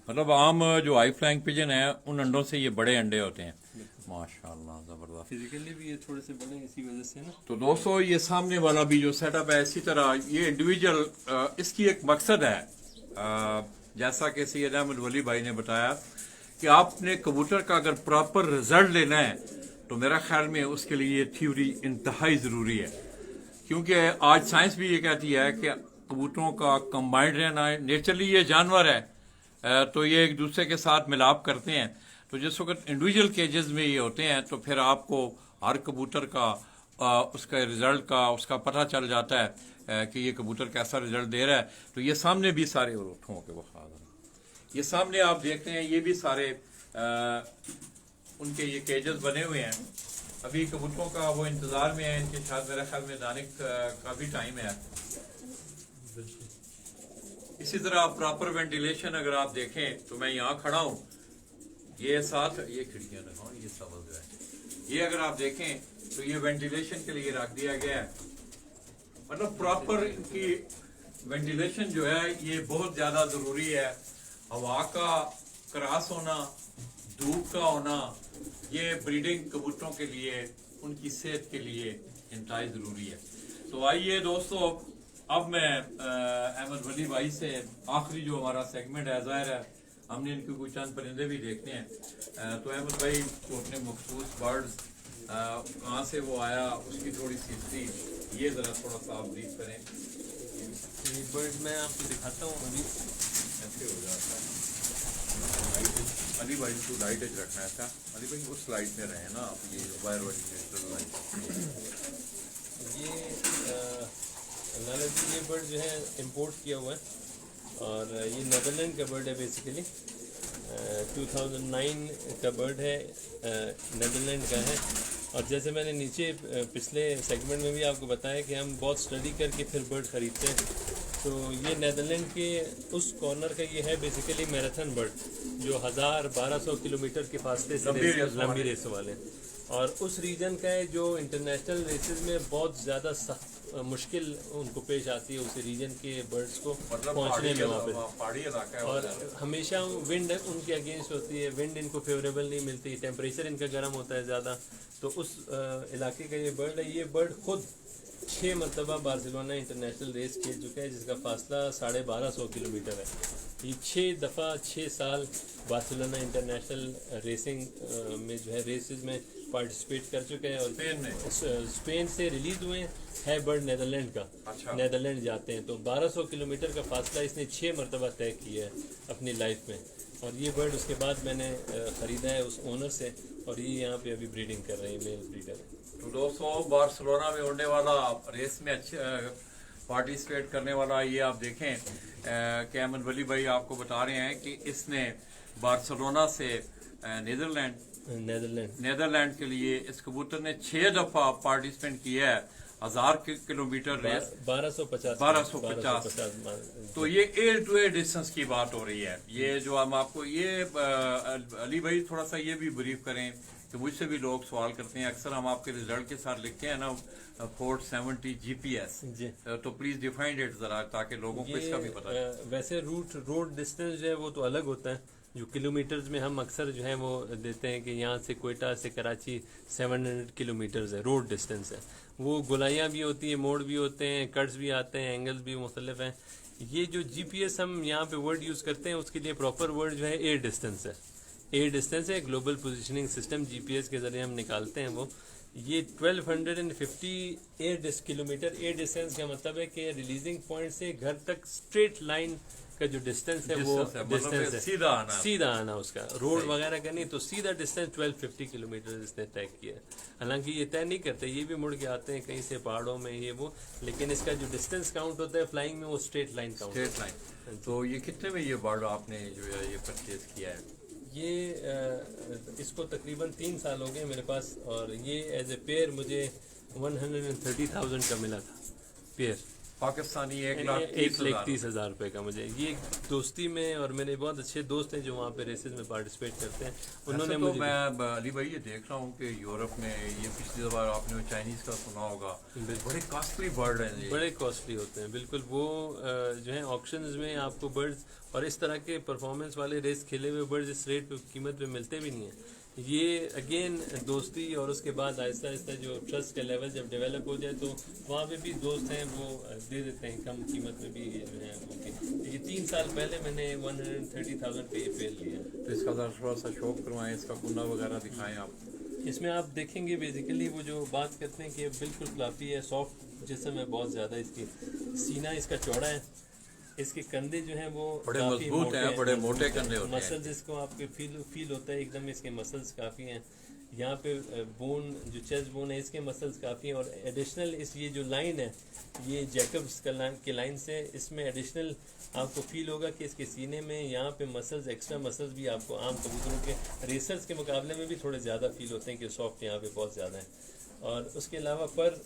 मतलब आम जो हाई फ्लाइंग पिजन है उन अंडों से ये बड़े अंडे होते हैं। माशाल्लाह जबरदस्त। फिजिकली भी ये थोड़े से बड़े हैं इसी वजह से ना। तो दोस्तों ये सामने वाला भी जो सेटअप है इसी तरह ये इंडिविजुअल इसकी एक मकसद है, जैसा कि सैयद अहमद वली भाई ने बताया कि आपने कबूतर का अगर प्रॉपर रिजल्ट लेना है तो मेरा ख्याल में उसके लिए ये थ्योरी इंतहाई ज़रूरी है, क्योंकि आज साइंस भी ये कहती है कि कबूतरों का कंबाइंड रहना है। नेचुरली ये जानवर है तो ये एक दूसरे के साथ मिलाप करते हैं, तो जिस वक्त इंडिविजुअल केजेस में ये होते हैं तो फिर आपको हर कबूतर का उसका रिजल्ट का उसका पता चल जाता है कि ये कबूतर कैसा रिजल्ट दे रहा है। तो ये सामने भी सारे उठों के बुखार, ये सामने आप देखते हैं ये भी सारे उनके ये केजेस बने हुए हैं। अभी कबूतरों का वो इंतजार में है, इनके साथ मेरा ख्याल में दाने का भी टाइम है। इसी तरह प्रॉपर वेंटिलेशन अगर आप देखें तो मैं यहाँ खड़ा हूँ, ये साथ ये खिड़कियां लगाओ, ये सबल जो है ये अगर आप देखें तो ये वेंटिलेशन के लिए रख दिया गया है। मतलब प्रॉपर इनकी वेंटिलेशन जो है ये बहुत ज्यादा जरूरी है। हवा का क्रॉस होना, धूप का होना, ये ब्रीडिंग कबूतरों के लिए उनकी सेहत के लिए इंतहाई जरूरी है। तो आइए दोस्तों अब मैं अहमद वली भाई से आखिरी जो हमारा सेगमेंट है, जाहिर है हमने इनके कुछ चंद परिंदे भी देखने हैं, तो अहमद भाई को अपने मखसूस बर्ड्स कहाँ से वो आया उसकी थोड़ी सी हिस्ट्री ये जरा थोड़ा सा आप ब्रीफ करें। ये बर्ड मैं आपको दिखाता हूँ अभी। ऐसे हो जाता है अली भाई को लाइट एज रखना है। अच्छा अली भाई उस लाइट में रहे ना आप, ये वायर वाली नेचुरल लाइट। ये बर्ड जो है इंपोर्ट किया हुआ है, और ये नेदरलैंड का बर्ड है बेसिकली। 2009 का बर्ड है, नेदरलैंड का है। और जैसे मैंने नीचे पिछले सेगमेंट में भी आपको बताया कि हम बहुत स्टडी करके फिर बर्ड ख़रीदते हैं, तो ये नेदरलैंड के उस कॉर्नर का ये है बेसिकली मैराथन बर्ड, जो 1000-1200 किलोमीटर के फासले से लंबी रेस वाले, और उस रीजन का है जो इंटरनेशनल रेसेस में बहुत ज़्यादा सख्त मुश्किल उनको पेश आती है उस रीजन के बर्ड्स को पहुंचने में वहाँ पे। पहाड़ी इलाका है और हमेशा विंड उनके अगेंस्ट होती है, विंड इनको फेवरेबल नहीं मिलती, टेम्परेचर इनका गर्म होता है ज़्यादा। तो उस इलाके का ये बर्ड है। ये बर्ड खुद 6 मरतबा बार्सिलोना इंटरनेशनल रेस खेल चुका है, जिसका फासला 1250 किलोमीटर है। ये 6 दफ़ा 6 साल बार्सिलोना इंटरनेशनल रेसिंग में जो है रेसेस में पार्टिसिपेट कर चुके हैं। और स्पेन से रिलीज हुए है बर्ड नेदरलैंड का। अच्छा। नेदरलैंड जाते हैं तो 1200 किलोमीटर का फासला इसने 6 मरतबा तय किया है अपनी लाइफ में। और ये बर्ड उसके बाद मैंने ख़रीदा है उस ओनर से, और ये यहाँ पे अभी ब्रीडिंग कर रहे हैं, मेल ब्रीडर है। तो दोस्तों बार्सिलोना में होने वाला रेस में अच्छे पार्टिसिपेट करने वाला ये आप देखें कि अहमद वली भाई आपको बता रहे हैं कि इसने बार्सिलोना से नेदरलैंड के लिए इस कबूतर ने 6 दफा पार्टिसिपेट किया है 1000 किलोमीटर रेस 1250। तो ये एयर टू एयर डिस्टेंस की बात हो रही है। ये जो हम आपको ये अली भाई थोड़ा सा ये भी ब्रीफ करें कि मुझसे भी लोग सवाल करते हैं, अक्सर हम आपके रिजल्ट के साथ लिखते हैं ना 470 GPS, तो प्लीज डिफाइन इट जरा ताकि लोगों को इसका भी पता है। वैसे रोड डिस्टेंस जो है वो तो अलग होता है, जो किलोमीटर्स में हम अक्सर जो है वो देते हैं कि यहाँ से कोयटा से कराची 700 किलोमीटर्स है, रोड डिस्टेंस है। वो गोलाइयाँ भी होती है, मोड़ भी होते हैं, कट्स भी आते हैं, एंगल्स भी मुख्तलिफ हैं। ये जो GPS हम यहाँ पे वर्ड यूज़ करते हैं उसके लिए प्रॉपर वर्ड जो है एयर डिस्टेंस है। एयर डिस्टेंस है, ग्लोबल पोजिशनिंग सिस्टम GPS के ज़रिए हम निकालते हैं वो। ये 1250 किलोमीटर एयर डिस्टेंस का मतलब है कि रिलीजिंग पॉइंट से घर तक स्ट्रेट लाइन का जो डिस्टेंस है वो डिस्टेंस है, सीधा आना उसका, रोड वगैरह का नहीं। तो सीधा डिस्टेंस 1250 किलोमीटर इसने तय किया है। हालांकि ये तय नहीं करते, ये भी मुड़ के आते हैं कहीं से पहाड़ों में ये वो, लेकिन इसका जो डिस्टेंस काउंट होता है फ्लाइंग में वो स्ट्रेट लाइन काउंट। तो ये कितने में ये बर्ड आपने जो है ये परचेज किया है? ये इसको तकरीबन 3 साल हो गए मेरे पास, और ये एज ए पेयर मुझे 130,000 का मिला था पेयर। पाकिस्तानी एक लाख 30,000 रुपये का मुझे। ये दोस्ती में, और मेरे बहुत अच्छे दोस्त हैं जो वहाँ पे रेसेस में पार्टिसिपेट करते हैं, उन्होंने तो मुझे। मैं अली भाई ये देख रहा हूँ कि यूरोप में ये पिछली बार आपने चाइनीज का सुना होगा, बड़े कॉस्टली बर्ड हैं ये। बड़े कॉस्टली होते हैं बिल्कुल। वो जो है ऑक्शंस में आपको बर्ड्स और इस तरह के परफॉर्मेंस वाले रेस खेले हुए बर्ड्स इस रेट पे कीमत पे मिलते भी नहीं है। ये अगेन दोस्ती, और उसके बाद आहिस्ता आहिस्ता जो ट्रस्ट का लेवल जब डेवलप हो जाए तो वहाँ पे भी दोस्त हैं वो दे देते हैं कम कीमत में भी जो है। ये 3 साल पहले मैंने 130,000 पे ये पेड़ लिया। तो इसका थोड़ा सा शौक करवाएं, इसका कुन्ना वगैरह दिखाएं आप। इसमें आप देखेंगे बेसिकली वो जो बात करते हैं कि बिल्कुल फ्लफी है, सॉफ्ट जिस्म है बहुत ज़्यादा, इसकी सीना इसका चौड़ा है, इसके कंधे जो हैं वो बड़े मजबूत हैं, बड़े मोटे कंधे होते हैं। मसल्स इसको आपके फील होता है एकदम, इसके मसल्स काफ़ी हैं। यहाँ पे बोन जो चेस्ट बोन है इसके मसल्स काफ़ी हैं, और एडिशनल इस ये जो लाइन है ये जैकब्स के लाइन से इसमें एडिशनल आपको फील होगा कि इसके सीने में यहाँ पे मसल्स, एक्स्ट्रा मसल्स भी आपको आम कबूतरों के रेसर्स के मुकाबले में भी थोड़े ज़्यादा फील होते हैं कि सॉफ्ट यहाँ पे बहुत ज़्यादा है। और उसके अलावा पर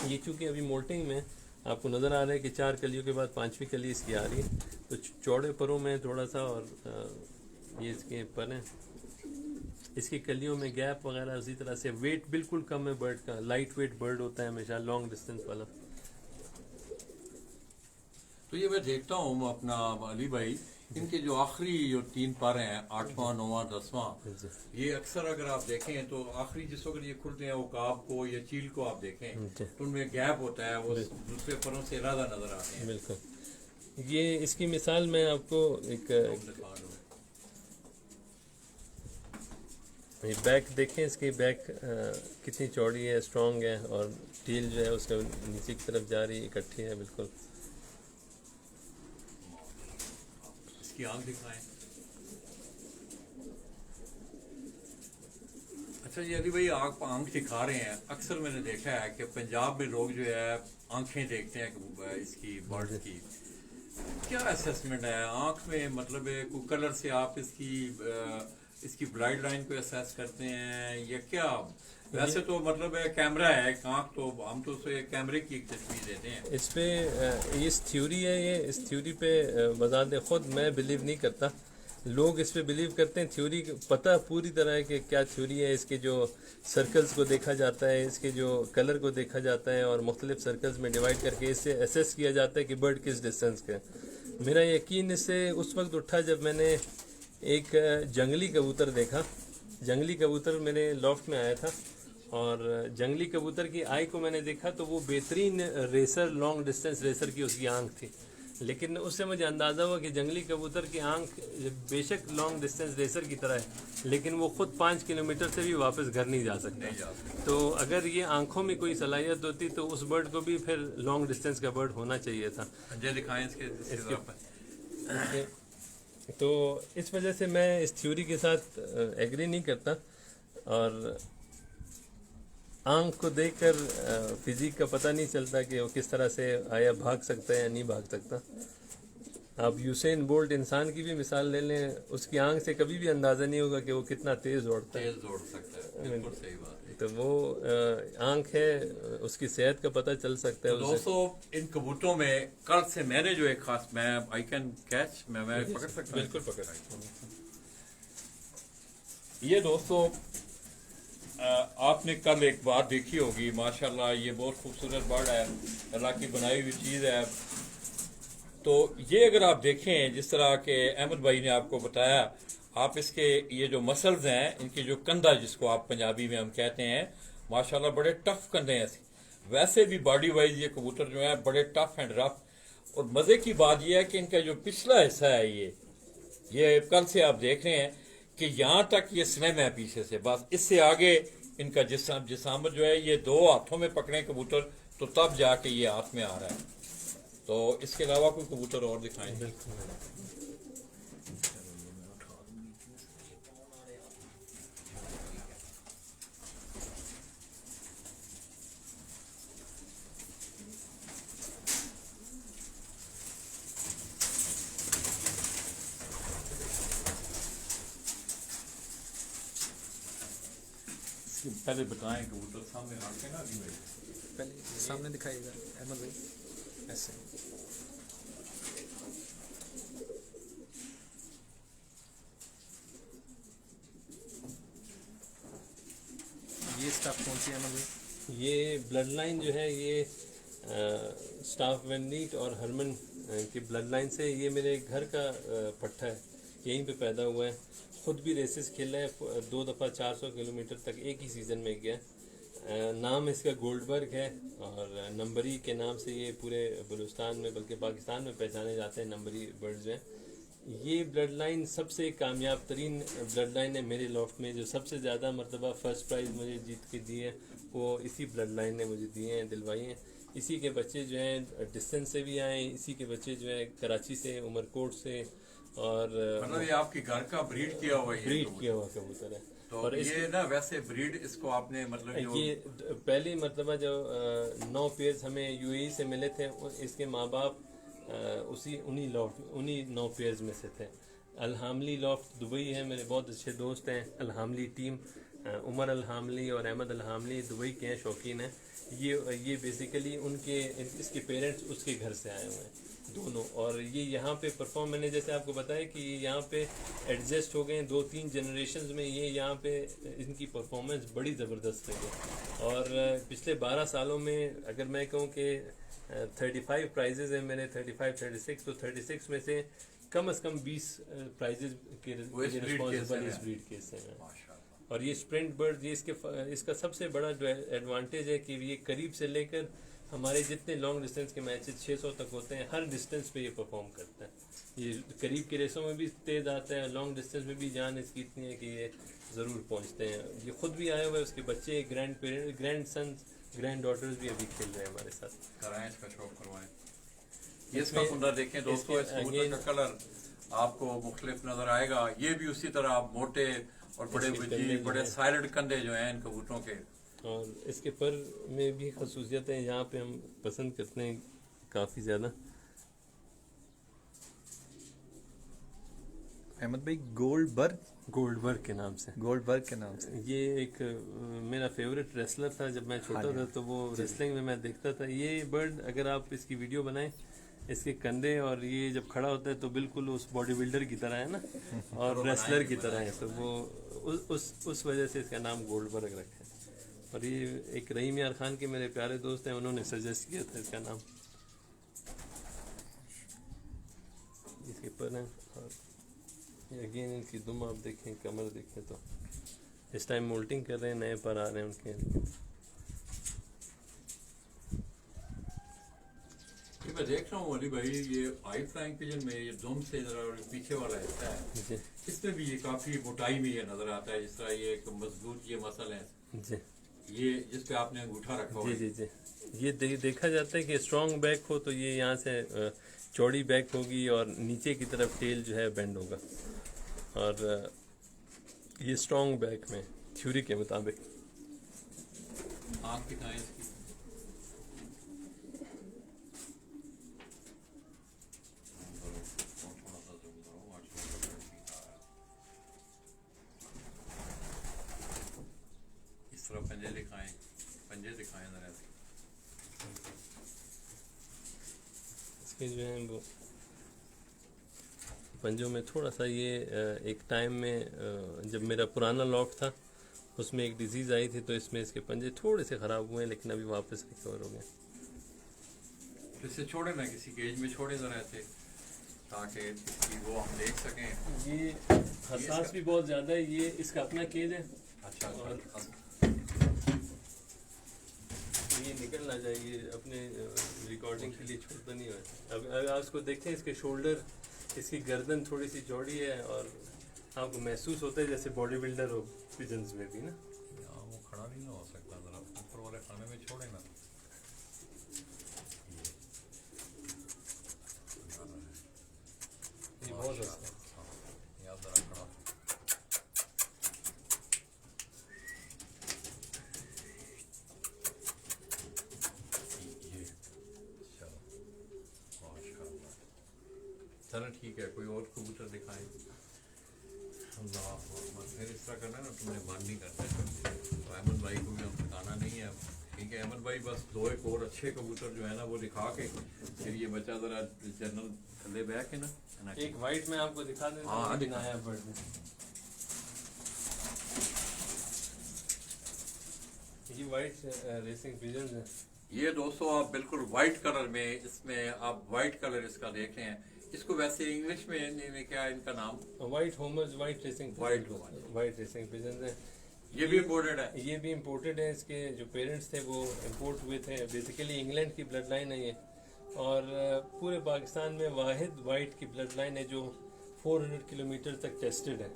ये चूँकि अभी मोल्टिंग में आपको नज़र आ रहा है कि 4 कलियों के बाद 5वीं कली इसकी आ रही है, तो चौड़े परों में थोड़ा सा, और ये इसके पर हैं, इसकी कलियों में गैप वगैरह। उसी तरह से वेट बिल्कुल कम है बर्ड का, लाइट वेट बर्ड होता है हमेशा, लॉन्ग डिस्टेंस वाला। तो ये मैं देखता हूँ अपना अली भाई, इनके जो आखिरी जो 3 पारे हैं, 8वां 9वां 10वां, ये अक्सर अगर आप देखें तो आखिरी जिस वक्त ये खुलते हैं उकाब को या चील को आप देखें तो उनमें गैप होता है, वो दूसरे परों से अलग नजर आते हैं। बिल्कुल। ये इसकी मिसाल मैं आपको एक ये बैक देखें, इसकी बैक कितनी चौड़ी है, स्ट्रॉन्ग है, और टील जो है उसका नीचे की तरफ जा रही है, इकट्ठी है बिल्कुल। इसकी आंख दिखाएं। अच्छा जी अली भाई, आप आंख दिखा रहे हैं, अक्सर मैंने देखा है कि पंजाब में लोग जो है आंखें देखते हैं इसकी बर्ड की, क्या असेसमेंट है आंख में? मतलब कोई कलर से आप इसकी ब्राइट लाइन को असेस करते हैं या क्या? वैसे तो मतलब कैमरा है, आंख तो हम तो उसे कैमरे की एक तस्वीर देते हैं। इस पे इस थ्योरी है, ये इस थ्योरी पे बजाते खुद मैं बिलीव नहीं करता, लोग इस पे बिलीव करते हैं। थ्योरी पता पूरी तरह है कि क्या थ्योरी है। इसके जो सर्कल्स को देखा जाता है, इसके जो कलर को देखा जाता है, और मुख्तलिफ सर्कल्स में डिवाइड करके इससे असेस किया जाता है कि बर्ड किस डिस्टेंस का है। मेरा यकीन इससे उस वक्त उठा जब मैंने एक जंगली कबूतर देखा। जंगली कबूतर मेरे लॉफ्ट में आया था, और जंगली कबूतर की आई को मैंने देखा तो वो बेहतरीन रेसर, लॉन्ग डिस्टेंस रेसर की उसकी आंख थी। लेकिन उससे मुझे अंदाज़ा हुआ कि जंगली कबूतर की आंख बेशक लॉन्ग डिस्टेंस रेसर की तरह है, लेकिन वो खुद 5 किलोमीटर से भी वापस घर नहीं जा सकता। तो अगर ये आंखों में कोई सलाहियत होती तो उस बर्ड को भी फिर लॉन्ग डिस्टेंस का बर्ड होना चाहिए था। दिखाएं तो इस वजह से मैं इस थ्योरी के साथ एग्री नहीं करता, और आंख को देखकर फिजिक का पता नहीं चलता कि वो किस तरह से आया भाग सकता है या नहीं भाग सकता। आप यूसेन बोल्ट इंसान की भी मिसाल ले लें, उसकी आंख से कभी भी अंदाज़ा नहीं होगा कि वो कितना तेज़ दौड़ता है। दौड़ सकता है, बिल्कुल सही बात है। तो वो आंख है, उसकी सेहत का पता चल सकता है। तो दोस्तों इन कबूतरों में कल से मैंने जो एक खास, मैं आई कैन कैच, मैं पकड़ सकता हूँ? बिल्कुल पकड़ सकता हूँ। ये दोस्तों आपने कल एक बात देखी होगी, माशाल्लाह ये बहुत खूबसूरत बर्ड है, अल्लाह की बनाई हुई चीज़ है। तो ये अगर आप देखें जिस तरह के अहमद भाई ने आपको बताया, आप इसके ये जो मसल्स हैं, इनके जो कंधा जिसको आप पंजाबी में हम कहते हैं, माशाल्लाह बड़े टफ कंधे हैं। वैसे भी बॉडी वाइज ये कबूतर जो है बड़े टफ एंड रफ। और मज़े की बात यह है कि इनका जो पिछला हिस्सा है ये कल से आप देख रहे हैं कि यहाँ तक ये स्लिम है पीछे से, बस इससे आगे इनका जिसामत जो है ये 2 हाथों में पकड़े कबूतर तो तब जाके ये हाथ में आ रहा है। तो इसके अलावा कोई कबूतर और दिखाएं? पहले बताएं कबूतर सामने आके ना अली भाई। पहले सामने दिखाइएगा अहमद भाई, ऐसे। ये स्टाफ कौन सी है अहमद भाई? ये ब्लड लाइन जो है ये स्टाफ वेननीट और हरमन की ब्लड लाइन से, ये मेरे घर का पट्टा है, यहीं पे पैदा हुआ है। खुद भी रेसेस खेला है, 2 दफ़ा 400 किलोमीटर तक एक ही सीज़न में गया। नाम इसका गोल्डबर्ग है और नंबरी के नाम से ये पूरे बलूचिस्तान में बल्कि पाकिस्तान में पहचाने जाते हैं, नंबरी बर्ड्स जो हैं। ये ब्लड लाइन सबसे कामयाब तरीन ब्लड लाइन है मेरे लॉफ्ट में। जो सबसे ज़्यादा मरतबा फर्स्ट प्राइज़ मुझे जीत के दिए हैं वो इसी ब्लड लाइन ने मुझे दिए हैं, दिलवाई हैं। इसी के बच्चे जो हैं डिस्टेंस से भी आए, इसी के बच्चे जो हैं कराची से, उमरकोट से, और मतलब ये आपके घर का ब्रीड किया हुआ है? ब्रीड किया हुआ कबूतर है। तो और ये ना वैसे ब्रीड इसको आपने मतलब जो ये पहली मरतबा जो 9 पेयर्स हमें यूएई से मिले थे, इसके माँ बाप उन्हीं 9 पेयर्स में से थे। अलहामली लॉफ्ट दुबई है, मेरे बहुत अच्छे दोस्त हैं। अलहामली टीम, उमर अलहामली और अहमद अलहामली दुबई के हैं, शौकीन हैं। ये बेसिकली उनके इसके पेरेंट्स उसके घर से आए हुए हैं दोनों, और ये यहाँ पे परफॉर्म, मैंने जैसे आपको बताया कि यहाँ पे एडजस्ट हो गए हैं 2-3 जनरेशंस में। ये यहाँ पे इनकी परफॉर्मेंस बड़ी ज़बरदस्त रही है। और पिछले 12 सालों में अगर मैं कहूँ कि 35 प्राइजेज हैं मेरे, 35-36, तो 36 में से कम 20 प्राइजेज के रिस्पॉन्सिबल इस ब्रीड के से हैं। और ये स्प्रिंट बर्ड, ये इसका सबसे बड़ा एडवांटेज है कि ये करीब से लेकर हमारे जितने लॉन्ग डिस्टेंस के मैचेस 600 तक होते हैं, हर डिस्टेंस पे ये परफॉर्म करता है। ये करीब के रेसों में भी तेज आता है, लॉन्ग डिस्टेंस में भी जान इसकी इतनी है कि ये ज़रूर पहुंचते हैं। ये खुद भी आए हुए, उसके बच्चे, ग्रैंड सन्स, ग्रैंड डॉटर्स भी अभी खेल रहे हैं हमारे साथ। कराएं, इसका शौक करवाएं। ये इसका कुंडा देखें दोस्तों, इस कबूतर का कलर आपको मुख्तलिफ नजर आएगा। ये भी उसी तरह मोटे और बड़े साइलेंट कंधे जो हैं इन कबूतरों के। और इसके पर में भी खसूसियत है, यहाँ पे हम पसंद करते हैं काफ़ी ज़्यादा। अहमद भाई गोल्डबर्ग के नाम से, ये एक मेरा फेवरेट रेसलर था जब मैं छोटा था, तो वो रेसलिंग में मैं देखता था। ये बर्ड अगर आप इसकी वीडियो बनाएं, इसके कंधे और ये जब खड़ा होता है तो बिल्कुल उस बॉडी बिल्डर की तरह है ना, और रेसलर की तरह है, तो वो उस वजह से इसका नाम गोल्डबर्ग रखा है। और ये एक रहीम यार खान के मेरे प्यारे दोस्त हैं, उन्होंने सजेस्ट किया था इसका नाम। इसके पर है, और अगेन इनकी दुम आप देखें, कमर देखें, तो इस टाइम मोल्टिंग कर रहे हैं, नए पर आ रहे हैं उनके। मैं देख रहा हूँ अली भाई, ये हाई फ्लाइंग पिजन में ये दुम से जरा पीछे वाला हिस्सा है, इसमें भी ये काफी मोटाई में ये नजर आता है, जिस तरह ये एक मजबूत ये मसल है जी, ये जिस पे आपने अंगूठा रखा हुआ है। जी, ये देखा जाता है कि स्ट्रॉन्ग बैक हो तो ये यहाँ से चौड़ी बैक होगी और नीचे की तरफ टेल जो है बेंड होगा, और ये स्ट्रॉन्ग बैक में थ्योरी के मुताबिक। आँख दिखाएं इसकी। इस तरह पंजे दिखाएं जरा। इसके जो है वो पंजों में थोड़ा सा ये एक टाइम में जब मेरा पुराना लॉफ्ट था उसमें एक डिजीज़ आई थी, तो इसमें इसके पंजे थोड़े से ख़राब हुए हैं, लेकिन अभी वापस रिकवर हो गए। तो इसे छोड़े ना, किसी केज में छोड़े जरा ऐसे, ताकि वो हम देख सकें। ये हसास भी बहुत ज़्यादा है, ये इसका अपना केज है। अच्छा, और ये निकल ना जाए, ये अपने रिकॉर्डिंग के लिए छोड़ता नहीं है। अब आप इसको देखें, इसके शोल्डर, इसकी गर्दन थोड़ी सी चौड़ी है, और आपको महसूस होता है जैसे बॉडी बिल्डर हो पिजन्स में भी ना। वो खड़ा नहीं हो सकता, जरा ऊपर वाले खाने में छोड़े ना। ये बहुत अच्छा है। याद जरा खड़ा। चलो ठीक है, कोई और कबूतर दिखाएं। अल्लाह, फिर इस तरह करना ना, तुमने मन नहीं करता। अहमद भाई को भी हम ठिकाना नहीं है। ठीक है अहमद भाई, बस दो एक और अच्छे कबूतर जो है ना वो दिखा के फिर ये बच्चा जरा जनरल थले बैठ के ना एक वाइट में आपको दिखा दें। हाँ, दिखा। नया बर्ड में ये वाइट रेसिंग पिजन है। ये दोस्तों आप बिल्कुल वाइट कलर में, इसमें आप वाइट कलर इसका देख रहे हैं। इसको वैसे इंग्लिश में क्या है इनका नाम? वाइट होमर्स, वाइट रेसिंग पिजन है। ये भी इम्पोर्टेड है। ये भी इम्पोर्टेड है। इसके जो पेरेंट्स थे वो इम्पोर्ट हुए थे। बेसिकली इंग्लैंड की ब्लड लाइन है ये, और पूरे पाकिस्तान में वाहिद वाइट की ब्लड लाइन है जो 400 किलोमीटर तक टेस्टेड है।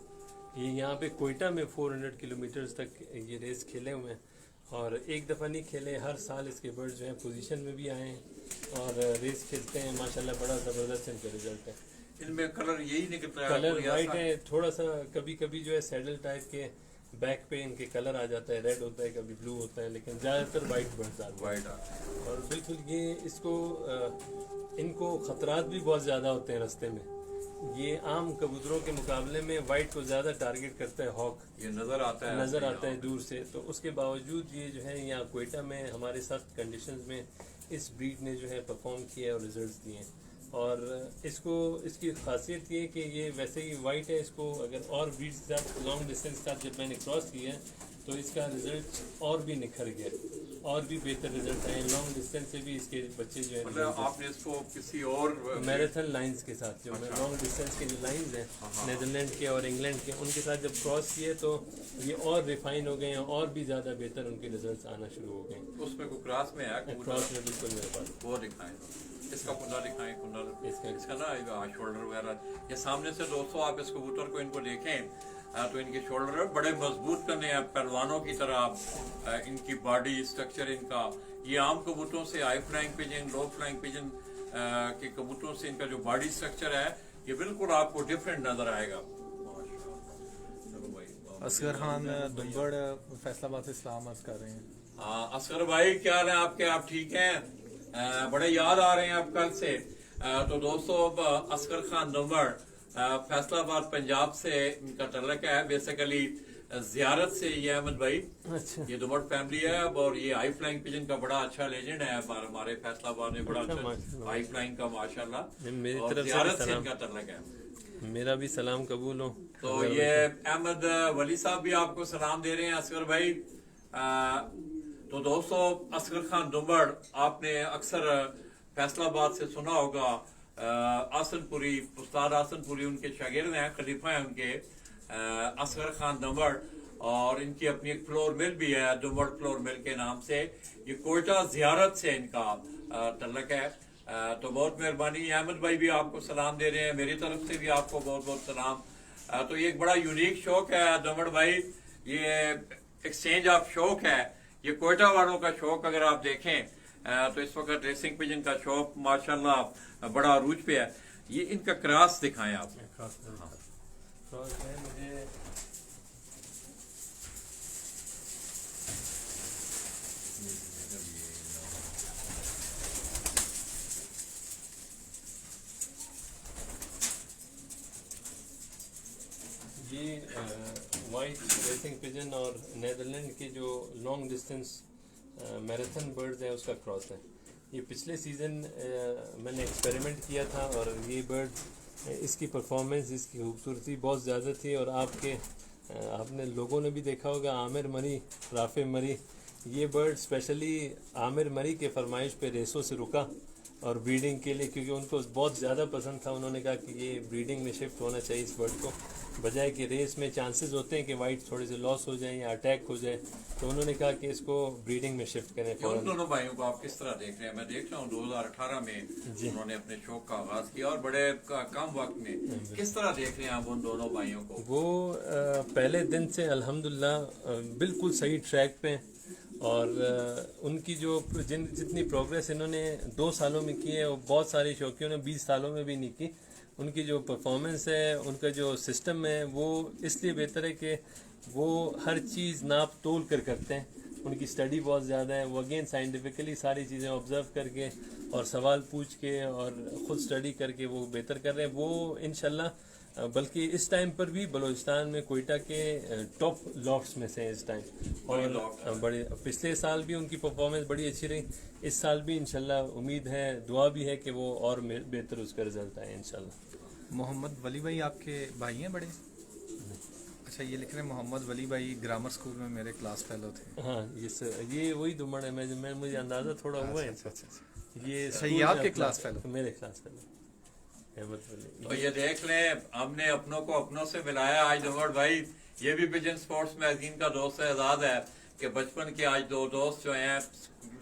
ये यहाँ पे कोयटा में 400 किलोमीटर तक ये रेस खेले हुए हैं, और एक दफ़ा नहीं खेले, हर साल इसके बर्ड जो हैं पोजीशन में भी आए हैं और रेस खेलते हैं। माशाल्लाह बड़ा ज़बरदस्त इनका रिजल्ट है। इनमें कलर यही निकलता है, कलर कोई वाइट ऐसा- है, थोड़ा सा कभी कभी जो है सैडल टाइप के बैक पे इनके कलर आ जाता है, रेड होता है, कभी ब्लू होता है, लेकिन ज़्यादातर वाइट बर्ड्स आते हैं। वाइट आ- और बिल्कुल ये इसको इनको ख़तरात भी बहुत ज़्यादा होते हैं रास्ते में। ये आम कबूतरों के मुकाबले में वाइट को ज़्यादा टारगेट करता है हॉक, ये नजर आता है दूर से। तो उसके बावजूद ये जो है यहाँ कोयटा में हमारे सख्त कंडीशंस में इस ब्रीड ने जो है परफॉर्म किया और रिजल्ट्स दिए। और इसकी खासियत ये कि ये वैसे ही वाइट है, इसको अगर और ब्रीड्स के साथ लॉन्ग डिस्टेंस के साथ जब मैंने क्रॉस किया है तो इसका रिजल्ट और भी निखर गया, और भी बेहतर रिजल्ट आए। लॉन्ग डिस्टेंस से भी इसके बच्चे जो है मतलब आपने इसको किसी और मैराथन लाइंस के साथ, जो लॉन्ग डिस्टेंस के जो लाइंस हैं नेदरलैंड के और इंग्लैंड के, उनके साथ जब क्रॉस किए तो ये और रिफाइन हो गए हैं, और भी ज़्यादा बेहतर उनके रिजल्ट्स आना शुरू हो गए। उसमें कोई क्रॉस में है? क्रॉस में बिल्कुल मेरे पास वो दिखाएं, इसका कुंडा दिखाएं, कुंडा इसका ना शोल्डर वगैरह। ये सामने से दोस्तों आप इस कबूतर को इनको देखें तो इनके शोल्डर बड़े मजबूत करने हैं, पहलवानों की तरह इनकी बॉडी स्ट्रक्चर इनका। ये आम कबूतरों से, हाई फ्लाइंग पिजन, लो फ्लाइंग पिजन के कबूतरों से इनका जो बॉडी स्ट्रक्चर है ये बिल्कुल आपको डिफरेंट नजर आएगा। असगर खान दुम्बड़ फैसलाबाद से सलाम अर्ज कर रहे हैं। हाँ असगर भाई, क्या हाल है आपके? आप ठीक हैं? बड़े याद आ रहे हैं आप कल से। तो दोस्तों अब असगर खान दुम्बड़ फैसलाबाद पंजाब से इनका तल्लक है। बेसिकली जियारत से ये अहमद भाई, अच्छा ये दुम्बड़ फैमिली है, और ये हाई फ्लाइंग पिजन का बड़ा अच्छा लेजेंड है हमारे फैसलाबाद में, बड़ा अच्छा हाई फ्लाइंग का माशाल्लाह। मेरी और तरफ से जियारत से सलाम। इनका तल्लक है। मेरा भी सलाम कबूल हो। तो ये अहमद वली साहब भी आपको सलाम दे रहे हैं असगर भाई। तो दोस्तों असगर खान दुम्बड़ आपने अक्सर फैसलाबाद से सुना होगा। आसनपुरी, उस्ताद आसनपुरी उनके शागिर्द हैं, खलीफा हैं उनके असगर खान दुम्बड़, और इनकी अपनी एक फ्लोर मिल भी है दुम्बड़ फ्लोर मिल के नाम से। ये कोयटा जियारत से इनका तल्लक है। तो बहुत मेहरबानी। अहमद भाई भी आपको सलाम दे रहे हैं, मेरी तरफ से भी आपको बहुत बहुत सलाम। तो ये एक बड़ा यूनिक शौक है दुम्बड़ भाई, ये एक्सचेंज ऑफ शौक है, ये कोयटा वालों का शौक अगर आप देखें तो इस वक्त रेसिंग पिजन का शौक माशाल्लाह बड़ा अरूज पे है। ये इनका क्रॉस दिखाएं आप। क्रॉस है मुझे ये वाइट रेसिंग पिजन और नेदरलैंड के जो लॉन्ग डिस्टेंस मैराथन बर्ड्स हैं उसका क्रॉस है। ये पिछले सीज़न मैंने एक्सपेरिमेंट किया था, और ये बर्ड इसकी परफॉर्मेंस, इसकी खूबसूरती बहुत ज़्यादा थी। और आपने लोगों ने भी देखा होगा, आमिर मरी, राफे मरी, ये बर्ड स्पेशली आमिर मरी के फरमाइश पे रेसों से रुका और ब्रीडिंग के लिए, क्योंकि उनको बहुत ज़्यादा पसंद था। उन्होंने कहा कि ये ब्रीडिंग में शिफ्ट होना चाहिए इस बर्ड को, बजाय कि रेस में चांसेस होते हैं कि वाइट थोड़े से लॉस हो जाए या अटैक हो जाए, तो उन्होंने कहा कि इसको ब्रीडिंग में शिफ्ट करें। उन दोनों भाइयों को आप किस तरह देख रहे हैं? मैं देख रहा हूँ 2018 में उन्होंने अपने शौक का आगाज किया, और बड़े कम वक्त में किस तरह देख रहे हैं आप उन दोनों भाइयों को? वो पहले दिन से अल्हम्दुलिल्लाह बिल्कुल सही ट्रैक पे हैं, और उनकी जो जितनी प्रोग्रेस इन्होंने 2 सालों में की है वो बहुत सारे शौकियों ने 20 सालों में भी नहीं की। उनकी जो परफॉर्मेंस है, उनका जो सिस्टम है, वो इसलिए बेहतर है कि वो हर चीज़ नाप तोल कर करते हैं। उनकी स्टडी बहुत ज़्यादा है, वो अगेन साइंटिफिकली सारी चीज़ें ऑब्जर्व करके और सवाल पूछ के और ख़ुद स्टडी करके वो बेहतर कर रहे हैं। वो इंशाल्लाह बल्कि इस टाइम पर भी बलूचिस्तान में कोयटा के टॉप लॉफ्ट्स में से हैं इस टाइम। और बड़े पिछले साल भी उनकी परफॉर्मेंस बड़ी अच्छी रही, इस साल भी इंशाल्लाह उम्मीद है, दुआ भी है कि वो और बेहतर उसका रिजल्ट आए इंशाल्लाह। मोहम्मद वली भाई आपके भाई हैं बड़े? अच्छा, ये लिख रहे हैं मोहम्मद वली भाई ग्रामर स्कूल में मेरे क्लास फेलो थे। हाँ, ये वही दुमड़ है, मैं मुझे अंदाजा थोड़ा हुआ है। ये ये आपके क्लास फेलो? मेरे क्लास फेलो। तो ये देख लें, हमने अपनों को अपनों से मिलाया आज दुमड़ भाई। ये भी पिजन स्पोर्ट्स मैगजीन का दोस्त आजाद है कि बचपन के आज दो दोस्त जो हैं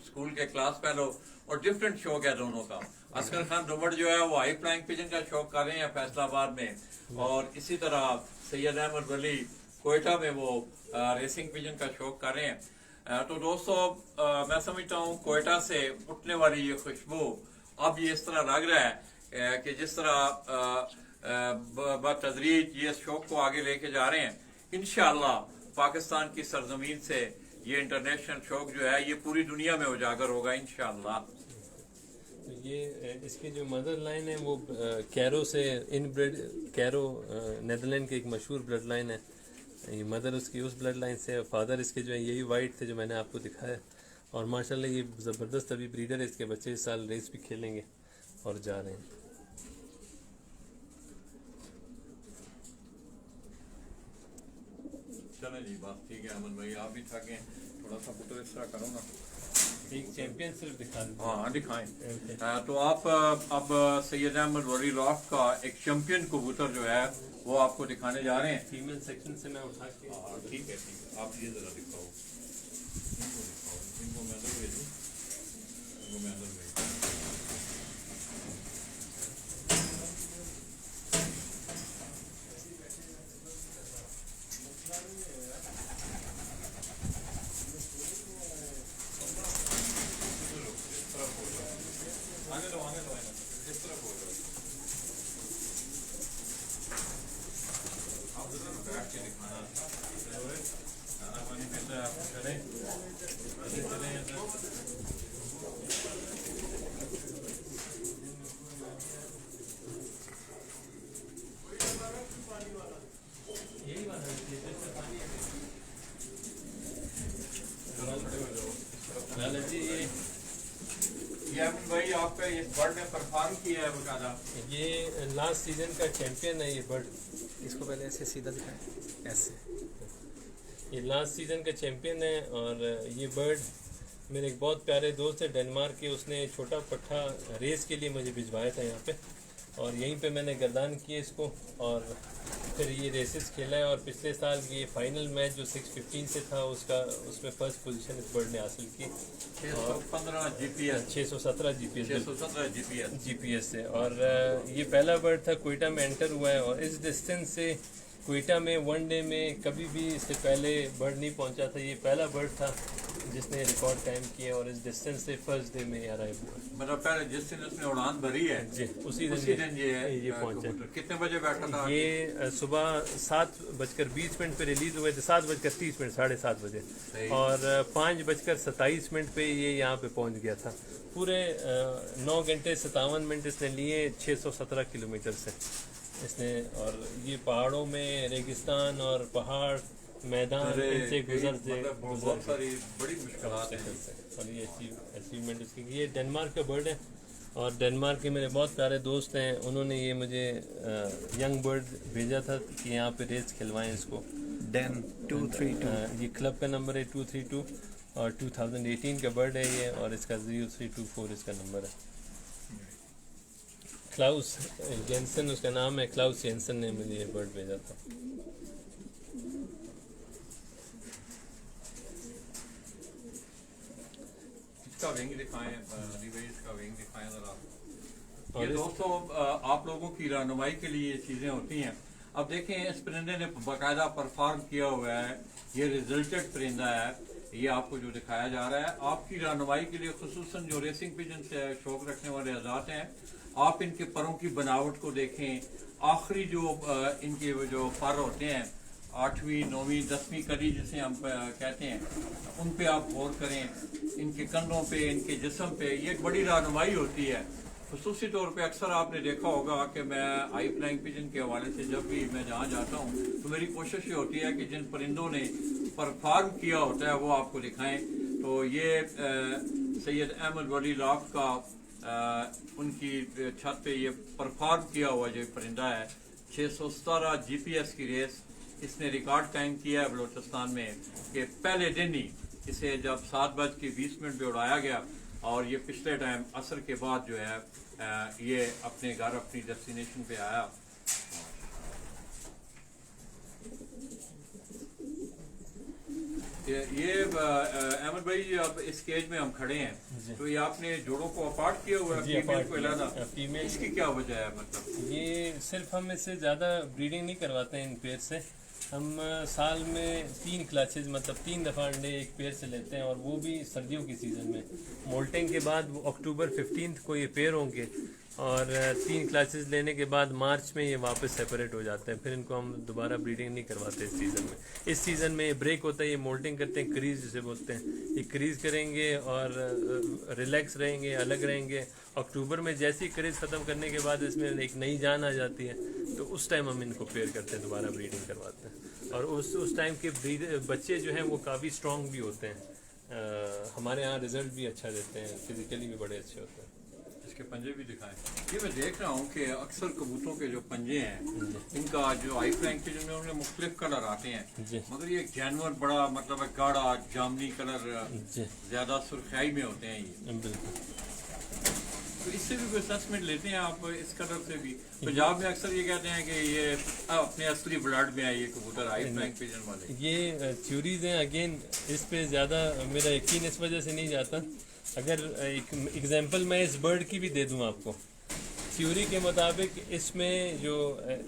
स्कूल के क्लास फेलो, और डिफरेंट शौक है दोनों का। असगर खान दुमड़ जो है वो हाई फ्लाइंग पिजन का शौक कर रहे हैं फैसलाबाद में, और इसी तरह सैयद अहमद वली कोयटा में वो रेसिंग पिजन का शौक कर रहे हैं। तो दोस्तों, मैं समझता हूँ कोयटा से उठने वाली ये खुशबू अब ये इस तरह लग रहा है कि जिस तरह बतदरीज ये शौक को आगे लेके जा रहे हैं, इंशाअल्लाह पाकिस्तान की सरजमीन से ये इंटरनेशनल शौक जो है ये पूरी दुनिया में उजागर होगा इंशाअल्लाह। ये इसकी जो मदर लाइन है वो कैरो से इनब्रेड, कैरो नेदरलैंड की एक मशहूर ब्लड लाइन है। ये मदर उसकी उस ब्लड लाइन से, फादर इसके जो है यही वाइट थे जो मैंने आपको दिखाया। और माशाल्लाह ये ज़बरदस्त अभी ब्रीडर है, इसके बच्चे इस साल रेस भी खेलेंगे और जा रहे हैं। चलें जी, बात ठीक है अमन भाई, आप भी थके, थोड़ा सा फोटो इस तरह करो ना, एक चैंपियन सिर्फ दिखा दें। हाँ दिखाएं। तो आप अब सैयद अहमद वली लॉफ्ट का एक चैंपियन कबूतर जो है वो आपको दिखाने जा रहे हैं। फीमेल सेक्शन से मैं उठा के, ठीक है, आप ये जरा दिखाओ, इनको मैं अंदर भेजूं, इनको मैं अंदर भेजूं। आगे लो इस तरफ हो जाओ। आप जरा बैठ के दिखाना, खाना पानी पीता है आप चलें, यही बात है। ये अमन भाई आपका इस बर्ड ने परफॉर्म किया है बकायदा। ये लास्ट सीजन का चैंपियन है ये बर्ड। इसको पहले ऐसे सीधा दिखाएं, ऐसे। ये लास्ट सीजन का चैंपियन है। और ये बर्ड मेरे एक बहुत प्यारे दोस्त है डेनमार्क के, उसने छोटा पट्ठा रेस के लिए मुझे भिजवाया था यहाँ पे, और यहीं पे मैंने गर्दान किए इसको, और फिर ये रेसेस खेला है। और पिछले साल ये फाइनल मैच जो 615 से था उसमें फर्स्ट पोजीशन इस बर्ड ने हासिल की। 615 जीपीएस, 617 जीपीएस, 617 जीपीएस से। और ये पहला बर्ड था कोयटा में एंटर हुआ है, और इस डिस्टेंस से कोयटा में वनडे में कभी भी इससे पहले बर्ड नहीं पहुंचा था। ये पहला बर्ड था जिसने रिकॉर्ड टाइम किया, और इस डिस्टेंस से फर्स्ट डे में अराइव हुआ। मतलब पहले जिस दिन उसने उड़ान भरी है जी, उसी दिन ये पहुंचा। कितने बजे बैठा था? ये सुबह 7:20 पे रिलीज हुए थे, 7:30, 7:30 बजे, और 5:27 पे ये यहाँ पे पहुंच गया था। पूरे 9 घंटे 57 मिनट इसने लिए 617 किलोमीटर से इसने। और ये पहाड़ों में रेगिस्तान और पहाड़ मैदान इनसे गुजरते बहुत सारी बड़ी मुश्किलात हैं। और ये अचीवमेंट इसकी। ये डेनमार्क का बर्ड है, और डेनमार्क के मेरे बहुत प्यारे दोस्त हैं, उन्होंने ये मुझे यंग बर्ड भेजा था कि यहाँ पे रेस खिलवाएं इसको। डेन 232, ये क्लब का नंबर है 232, और 2018 का बर्ड है ये, और इसका 0324 इसका नंबर है। क्लाउस जेंसन उसका नाम है, क्लाउस जेंसन ने मुझे ये बर्ड भेजा था। इसका विंग दिखाएं, इसका विंग दिखाएं जरा। ये दोस्तों आप लोगों की रहनुमाई के लिए ये चीजें होती हैं। अब देखें, इस परिंदे ने बाकायदा परफॉर्म किया हुआ है, ये रिजल्टेड परिंदा है, ये आपको जो दिखाया जा रहा है। आपकी रहनुमाई के लिए खुसूसन जो रेसिंग पिजन से शौक रखने वाले आजाद हैं, आप इनके परों की बनावट को देखें। आखिरी जो इनके जो पर होते हैं, 8वीं 9वीं 10वीं कड़ी जिसे हम कहते हैं, उन पे आप गौर करें। इनके कंधों पे, इनके जिस्म पे, ये एक बड़ी रहनुमाई होती है। खुसूसी तौर पे अक्सर आपने देखा होगा कि मैं हाई फ्लाइंग पिजन के हवाले से जब भी मैं जहाँ जाता हूँ तो मेरी कोशिश ये होती है कि जिन परिंदों ने परफॉर्म किया होता है वो आपको दिखाएं। तो ये सैयद अहमद वली लाफ का उनकी छत पे ये परफॉर्म किया हुआ जो परिंदा है 617 GPS की रेस इसने रिकॉर्ड कायम किया है बलोचिस्तान में कि पहले दिन ही इसे जब 7:20 पे उड़ाया गया और ये पिछले टाइम असर के बाद जो है ये अपने घर अपनी डेस्टिनेशन पे आया। ये अहमद भाई अब इस केज में हम खड़े हैं तो ये आपने जोड़ों को अपार्ट किया हुआ है, फीमेल को अलग, फीमेल इसकी क्या वजह है? मतलब ये सिर्फ हम इससे ज़्यादा ब्रीडिंग नहीं करवाते हैं इन पेयर से। हम साल में 3 क्लासेज मतलब 3 दफ़ा अंडे एक पेयर से लेते हैं और वो भी सर्दियों की सीज़न में। मोल्टिंग के बाद अक्टूबर 15 को ये पेयर होंगे और 3 क्लासेस लेने के बाद मार्च में ये वापस सेपरेट हो जाते हैं। फिर इनको हम दोबारा ब्रीडिंग नहीं करवाते इस सीज़न में। इस सीज़न में ये ब्रेक होता है, ये मोल्टिंग करते हैं, क्रीज जिसे बोलते हैं, ये क्रीज करेंगे और रिलैक्स रहेंगे, अलग रहेंगे। अक्टूबर में जैसे ही क्रीज ख़त्म करने के बाद इसमें एक नई जान आ जाती है तो उस टाइम हम इनको पेयर करते हैं, दोबारा ब्रीडिंग करवाते हैं। और उस टाइम के बच्चे जो हैं वो काफ़ी स्ट्रॉन्ग भी होते हैं। हमारे यहाँ रिजल्ट भी अच्छा देते हैं, फिजिकली भी बड़े अच्छे होते हैं। इसके पंजे भी दिखाएं। ये मैं देख रहा हूँ कि अक्सर कबूतरों के जो पंजे हैं इनका जो हाई फ्लाइंग के जो उनमें मुख्तलिफ कलर आते हैं, मगर ये जानवर बड़ा मतलब है गाढ़ा जामनी कलर ज्यादा सुर्खियाई में होते हैं ये। तो इससे भी कोई असेसमेंट लेते हैं आप इस कलर से भी? पंजाब में अक्सर ये कहते हैं कि ये अपने असली ब्लड में है ये कबूतर हाई फ्लाइंग पिजन वाले। ये थ्योरीज हैं, अगेन इस पे ज़्यादा मेरा यकीन इस वजह से नहीं जाता। अगर एक एग्जांपल मैं इस बर्ड की भी दे दूं आपको, थ्योरी के मुताबिक इसमें जो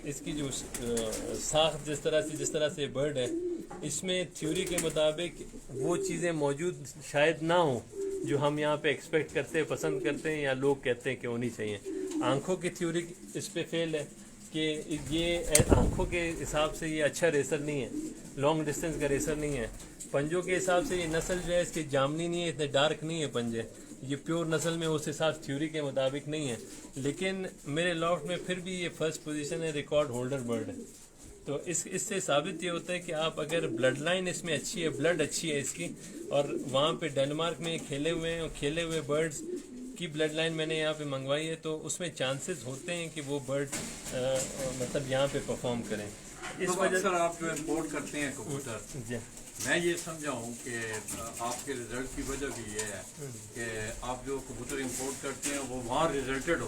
इसकी जो साख जिस तरह से बर्ड है, इसमें थ्योरी के मुताबिक वो चीज़ें मौजूद शायद ना हो जो हम यहाँ पे एक्सपेक्ट करते हैं, पसंद करते हैं या लोग कहते हैं कि होनी चाहिए। आंखों की थ्योरी इस पे फेल है कि ये आंखों के हिसाब से ये अच्छा रेसर नहीं है, लॉन्ग डिस्टेंस का रेसर नहीं है। पंजों के हिसाब से ये नस्ल जो है इसकी जामनी नहीं है, इतने डार्क नहीं है पंजे, ये प्योर नस्ल में उस हिसाब थ्योरी के मुताबिक नहीं है। लेकिन मेरे लॉफ्ट में फिर भी ये फर्स्ट पोजीशन है, रिकॉर्ड होल्डर बर्ड है। तो इससे साबित ये होता है कि आप अगर ब्लड लाइन इसमें अच्छी है, ब्लड अच्छी है इसकी, और वहाँ पे डेनमार्क में खेले हुए बर्ड्स की ब्लड लाइन मैंने यहाँ पे मंगवाई है, तो उसमें चांसेस होते हैं कि वो बर्ड मतलब यहाँ पे परफॉर्म करें। इस वजह से आप जो इम्पोर्ट करते हैं कबूतर, मैं ये समझा हूँ कि आपके रिजल्ट की वजह भी ये है कि आप जो कबूतर इंपोर्ट करते हैं वो वहाँ रिजल्टेड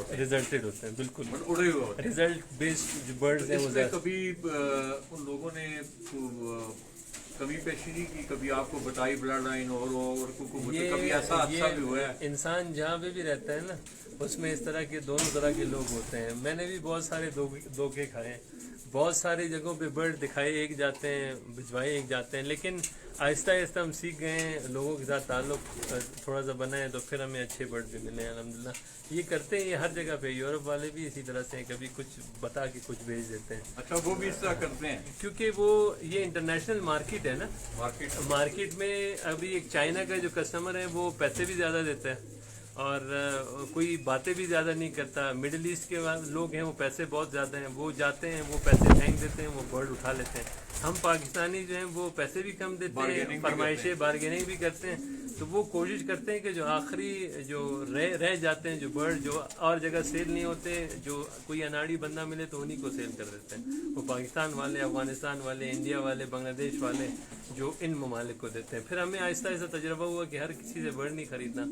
होते हैं बिल्कुल, उड़े हुए होते हैं, रिजल्ट बेस्ड जो बर्ड्स हैं वो। कभी उन लोगों ने कमी पेशी नहीं की, कभी आपको बताई ब्लड लाइन और कभी ऐसा अच्छा भी हुआ है? इंसान जहाँ पे भी रहता है ना उसमें इस तरह के दोनों तरह के लोग होते हैं। मैंने भी बहुत सारे धोखे खाए हैं, बहुत सारी जगहों पे बर्ड दिखाए एक जाते हैं, भिजवाए एक जाते हैं, लेकिन आहिस्ता आहिस्ता हम सीख गए हैं, लोगों के साथ ताल्लुक थोड़ा सा बना है तो फिर हमें अच्छे बर्ड भी मिले हैं अल्हम्दुलिल्लाह। ये करते हैं ये हर जगह पे, यूरोप वाले भी इसी तरह से हैं, कभी कुछ बता के कुछ भेज देते हैं। अच्छा, वो भी इस तरह करते हैं क्योंकि वो ये इंटरनेशनल मार्केट है ना, मार्केट में अभी एक चाइना का जो कस्टमर है वो पैसे भी ज़्यादा देता है और कोई बातें भी ज़्यादा नहीं करता। मिडिल ईस्ट के लोग हैं वो पैसे बहुत ज़्यादा हैं, वो जाते हैं, वो पैसे फेंक देते हैं, वो बर्ड उठा लेते हैं। हम पाकिस्तानी जो हैं वो पैसे भी कम देते हैं, फरमाइशें बार्गेनिंग भी करते हैं, तो वो कोशिश करते हैं कि जो आखिरी जो रह जाते हैं जो बर्ड जो और जगह सेल नहीं होते, जो कोई अनाड़ी बंदा मिले तो उन्हीं को सेल कर देते हैं। वो पाकिस्तान वाले, अफगानिस्तान वाले, इंडिया वाले, बांग्लादेश वाले जो इन ममालिक को देते हैं। फिर हमें आहिस्ता आहिस्ता तजुर्बा हुआ कि हर किसी से बर्ड नहीं खरीदना,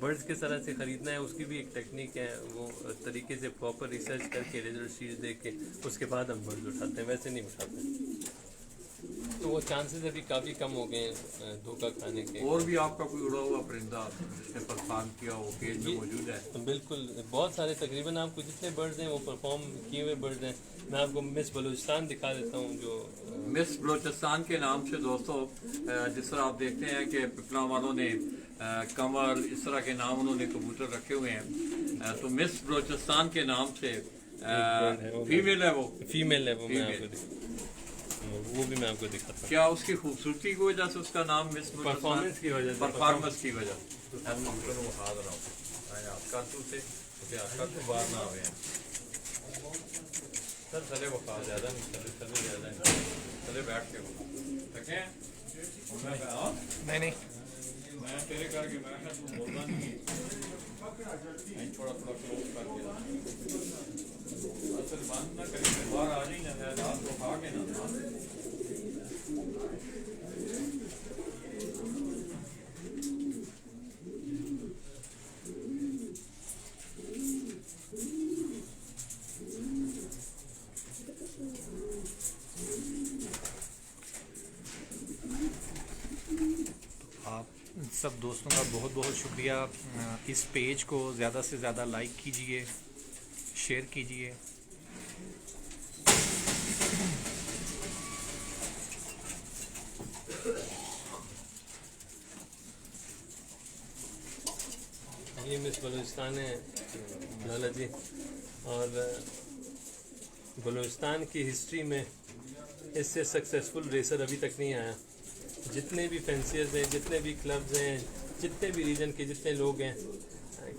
बर्ड्स किस तरह से ख़रीदना है उसकी भी एक टेक्निक है, वो तरीके से प्रॉपर रिसर्च करके रिजल्ट शीट देख के उसके बाद हम बर्ड्स उठाते हैं, वैसे नहीं उठाते। तो वो चांसेस अभी काफ़ी कम हो गए हैं धोखा खाने के। और भी आपका कोई उड़ा हुआ परिंदा जिसने परफॉर्म किया वो केज में मौजूद है? बिल्कुल, बहुत सारे, तकरीबन आपको जितने बर्ड्स हैं वो परफॉर्म किए हुए बर्ड्स हैं। मैं आपको मिस बलूचिस्तान दिखा देता हूँ, जो मिस बलूचिस्तान के नाम से दोस्तों जिस तरह आप देखते हैं कि पिपला वालों ने कमर इस तरह के नाम उन्होंने कबूतर रखे हुए हैं, तो मिस बलूचिस्तान के नाम से फीमेल है वो मैं आपको वो भी मैं आपको दिखाता हूँ। क्या उसकी खूबसूरती की वजह से उसका नाम मिस परफॉर्मेंस की वजह से, परफॉर्मेंस की वजह कातू से तो कातू बाहर ना आवे सर चले वफा ज़्यादा नहीं चले ज़्यादा नहीं चले बैठ के रखे नहीं मैं तेरे करके मैं तू बोलना नहीं थोड़ा थोड़ा क्लोज करके असल बंद ना करें बाहर आ जाए ना रात को खा के ना आप सब दोस्तों का बहुत बहुत शुक्रिया। इस पेज को ज़्यादा से ज़्यादा लाइक कीजिए, शेयर कीजिए। ये मिस बलूचिस्तान है लाला जी, और बलूचिस्तान की हिस्ट्री में इससे सक्सेसफुल रेसर अभी तक नहीं आया। जितने भी फैंसियर्स हैं, जितने भी क्लब्स हैं, जितने भी रीजन के जितने लोग हैं,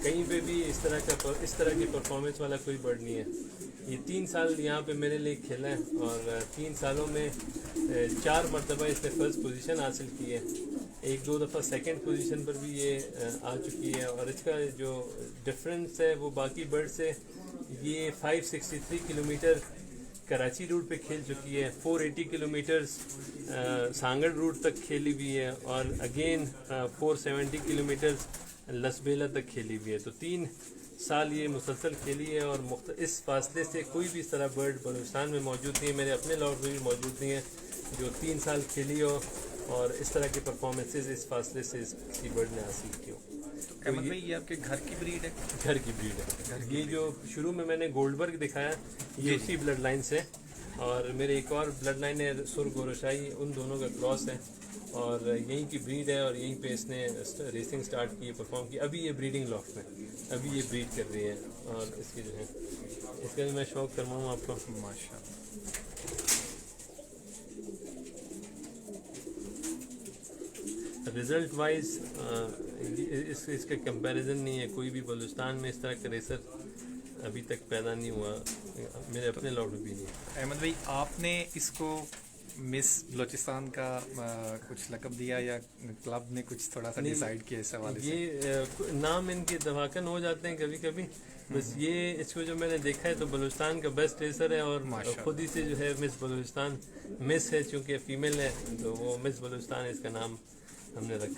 कहीं पे भी इस तरह की परफॉर्मेंस वाला कोई बर्ड नहीं है। ये 3 साल यहाँ पे मेरे लिए खेला है और 3 सालों में 4 मरतबा इसने फर्स्ट पोजीशन हासिल की है, 1-2 दफ़ा सेकंड पोजीशन पर भी ये आ चुकी है। और इसका जो डिफरेंस है वो बाकी बर्ड से, ये 563 किलोमीटर कराची रूट पे खेल चुकी है, 480 किलोमीटर सांगड़ रूट तक खेली हुई है, और अगेन 470 किलोमीटर लसबेला तक खेली हुई है। तो 3 साल ये मुसलसल खेली है और इस फासले से कोई भी इस तरह बर्ड बलूचिस्तान में मौजूद नहीं है, मेरे अपने लॉट में भी मौजूद नहीं है जो 3 साल खेली हो और इस तरह की परफॉर्मेंसेस इस फासले से इसकी बर्ड ने हासिल की हो। अहमद भाई, ये आपके घर की ब्रीड है? घर की ब्रीड है। ये जो शुरू में मैंने गोल्डबर्ग दिखाया, ये उसी ब्लड लाइन से, और मेरे एक और ब्लड लाइन है सुर गोरशाई, उन दोनों का क्रॉस है और यहीं की ब्रीड है और यहीं पे इसने रेसिंग स्टार्ट की, परफॉर्म की। अभी ये ब्रीडिंग लॉफ्ट में अभी ये ब्रीड कर रही है और इसकी जो है इसका भी मैं शौक करवाऊँ आपको। माशाल्लाह। रिज़ल्ट वाइज इसका कंपैरिजन नहीं है, कोई भी बलूचिस्तान में इस तरह का रेसर अभी तक पैदा नहीं हुआ, मेरे अपने लॉट में भी नहीं। अहमद भाई, आपने इसको मिस बलूचिस्तान का कुछ लकब दिया या क्लब ने कुछ थोड़ा सा डिसाइड किया इस हवाले से? ये नाम इनके दवाकन हो जाते हैं कभी कभी, बस ये इसको जो मैंने देखा है तो बलूचिस्तान का बेस्ट रेसर है और खुद ही से जो है मिस बलूचिस्तान मिस है, चूँकि फीमेल है तो वो मिस बलूचिस्तान इसका नाम हमने रख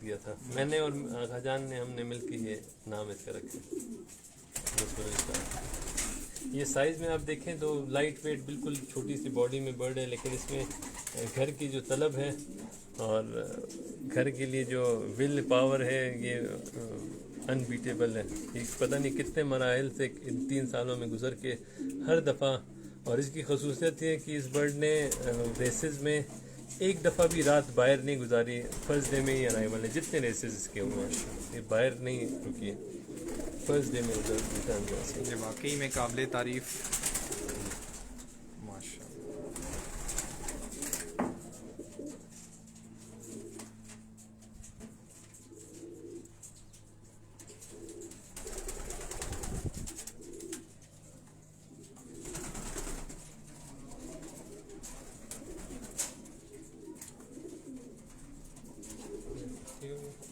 दिया था। मैंने और आगाजान ने हमने मिलकर ये नाम इसका रखा। ये साइज़ में आप देखें तो लाइट वेट, बिल्कुल छोटी सी बॉडी में बर्ड है, लेकिन इसमें घर की जो तलब है और घर के लिए जो विल पावर है ये अनबीटेबल है। ये पता नहीं कितने मराहल से इन 3 सालों में गुजर के हर दफ़ा, और इसकी खसूसियत है कि इस बर्ड ने रेसेस में एक दफ़ा भी रात बाहर नहीं गुजारी, फर्स्ट डे में ही अराइवल है। जितने रेसेस इसके हुए हैं ये बाहर नहीं रुकी है, फर्स्ट डे में रिटर्न हुआ। ये वाकई में काबिल तारीफ, माशाल्लाह।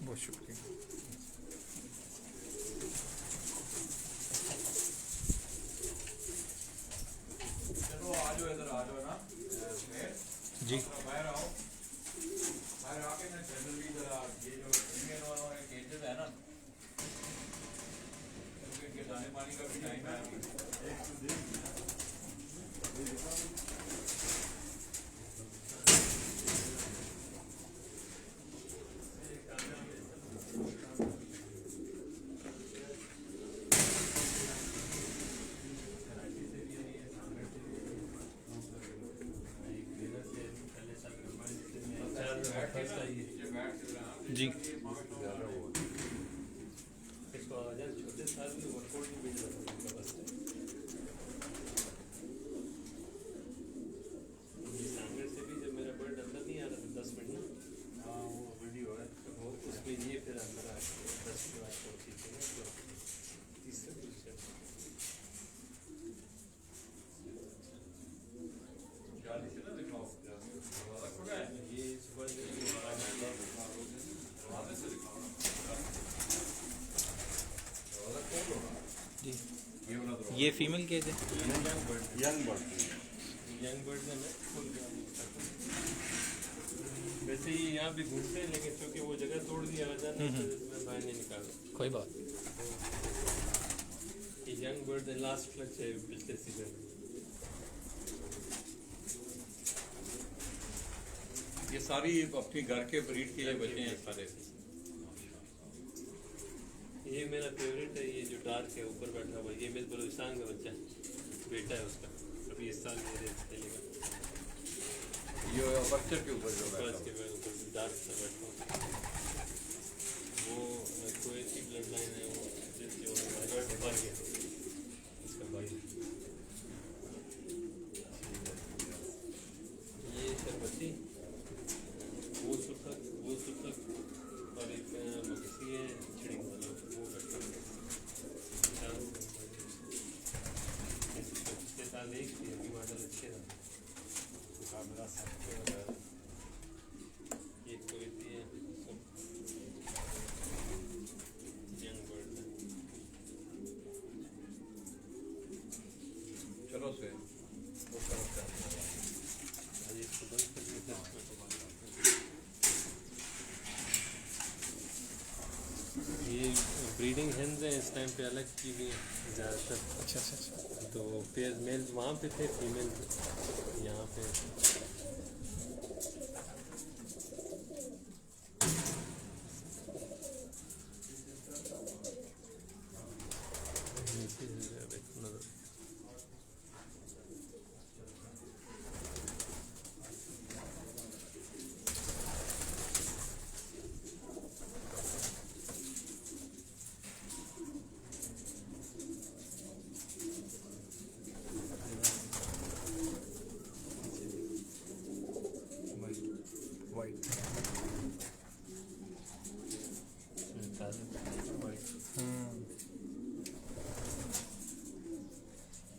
बहुत शुक्रिया। चलो आ जाओ, इधर आ जाओ ना जी, बाहर आओ, बाहर आके ना जनरली जरा ये जो फीमेल वालों के केजेस है ना, इनके दाने पानी का भी टाइम है। जी, छोटे साल में वर्कआउट नहीं भेज रहा था बस। सांगड़ से भी जब मेरा बर्ड अंदर नहीं आ रहा था 10 मिनट ना, वो वीडियो है वो उसमें ये फिर अंदर आ 10 के बाद पहुंची थी। जी ये फीमेल केज है। यंग बर्ड यंग बर्ड में मैं फुल वैसे ही यहाँ भी घूमते हैं, लेकिन चूंकि वो जगह तोड़ दिया वजह तो इसमें बाहर नहीं निकाला। कोई बात ये यंग बर्ड लास्ट फ्लच है पिछले सीजन। ये सारी अपने घर के ब्रीड के लिए बचे हैं सारे। ये मेरा फेवरेट है, ये जो डार्क है ऊपर बैठा हुआ, ये मेरे बलूचिस्तान का बच्चा है, बेटा है उसका, अभी इस साल मेरे चलेगा। ये बच्चे के ऊपर जो फर्स्ट के ऊपर डार्क से बैठा हुआ, वो कोई ऐसी ब्लड लाइन है, वो जो मर गया इसका भाई। ये शरबती, वो सुतक और एक मक्सी है छिड़िंग वाला, वो बैठा पिछले साल एक थी, अभी मॉडल अच्छे रहा मुकाबला सकते। ये कोई थी यंग बर्ड है। चलो से आज इसको बंद कर देते हैं। ये ब्रीडिंग हेन्स हैं, इस टाइम पे अलग की हुई हैं ज़्यादातर। अच्छा। तो पेयर मेल वहाँ पे थे, फीमेल यहाँ पे। वाइट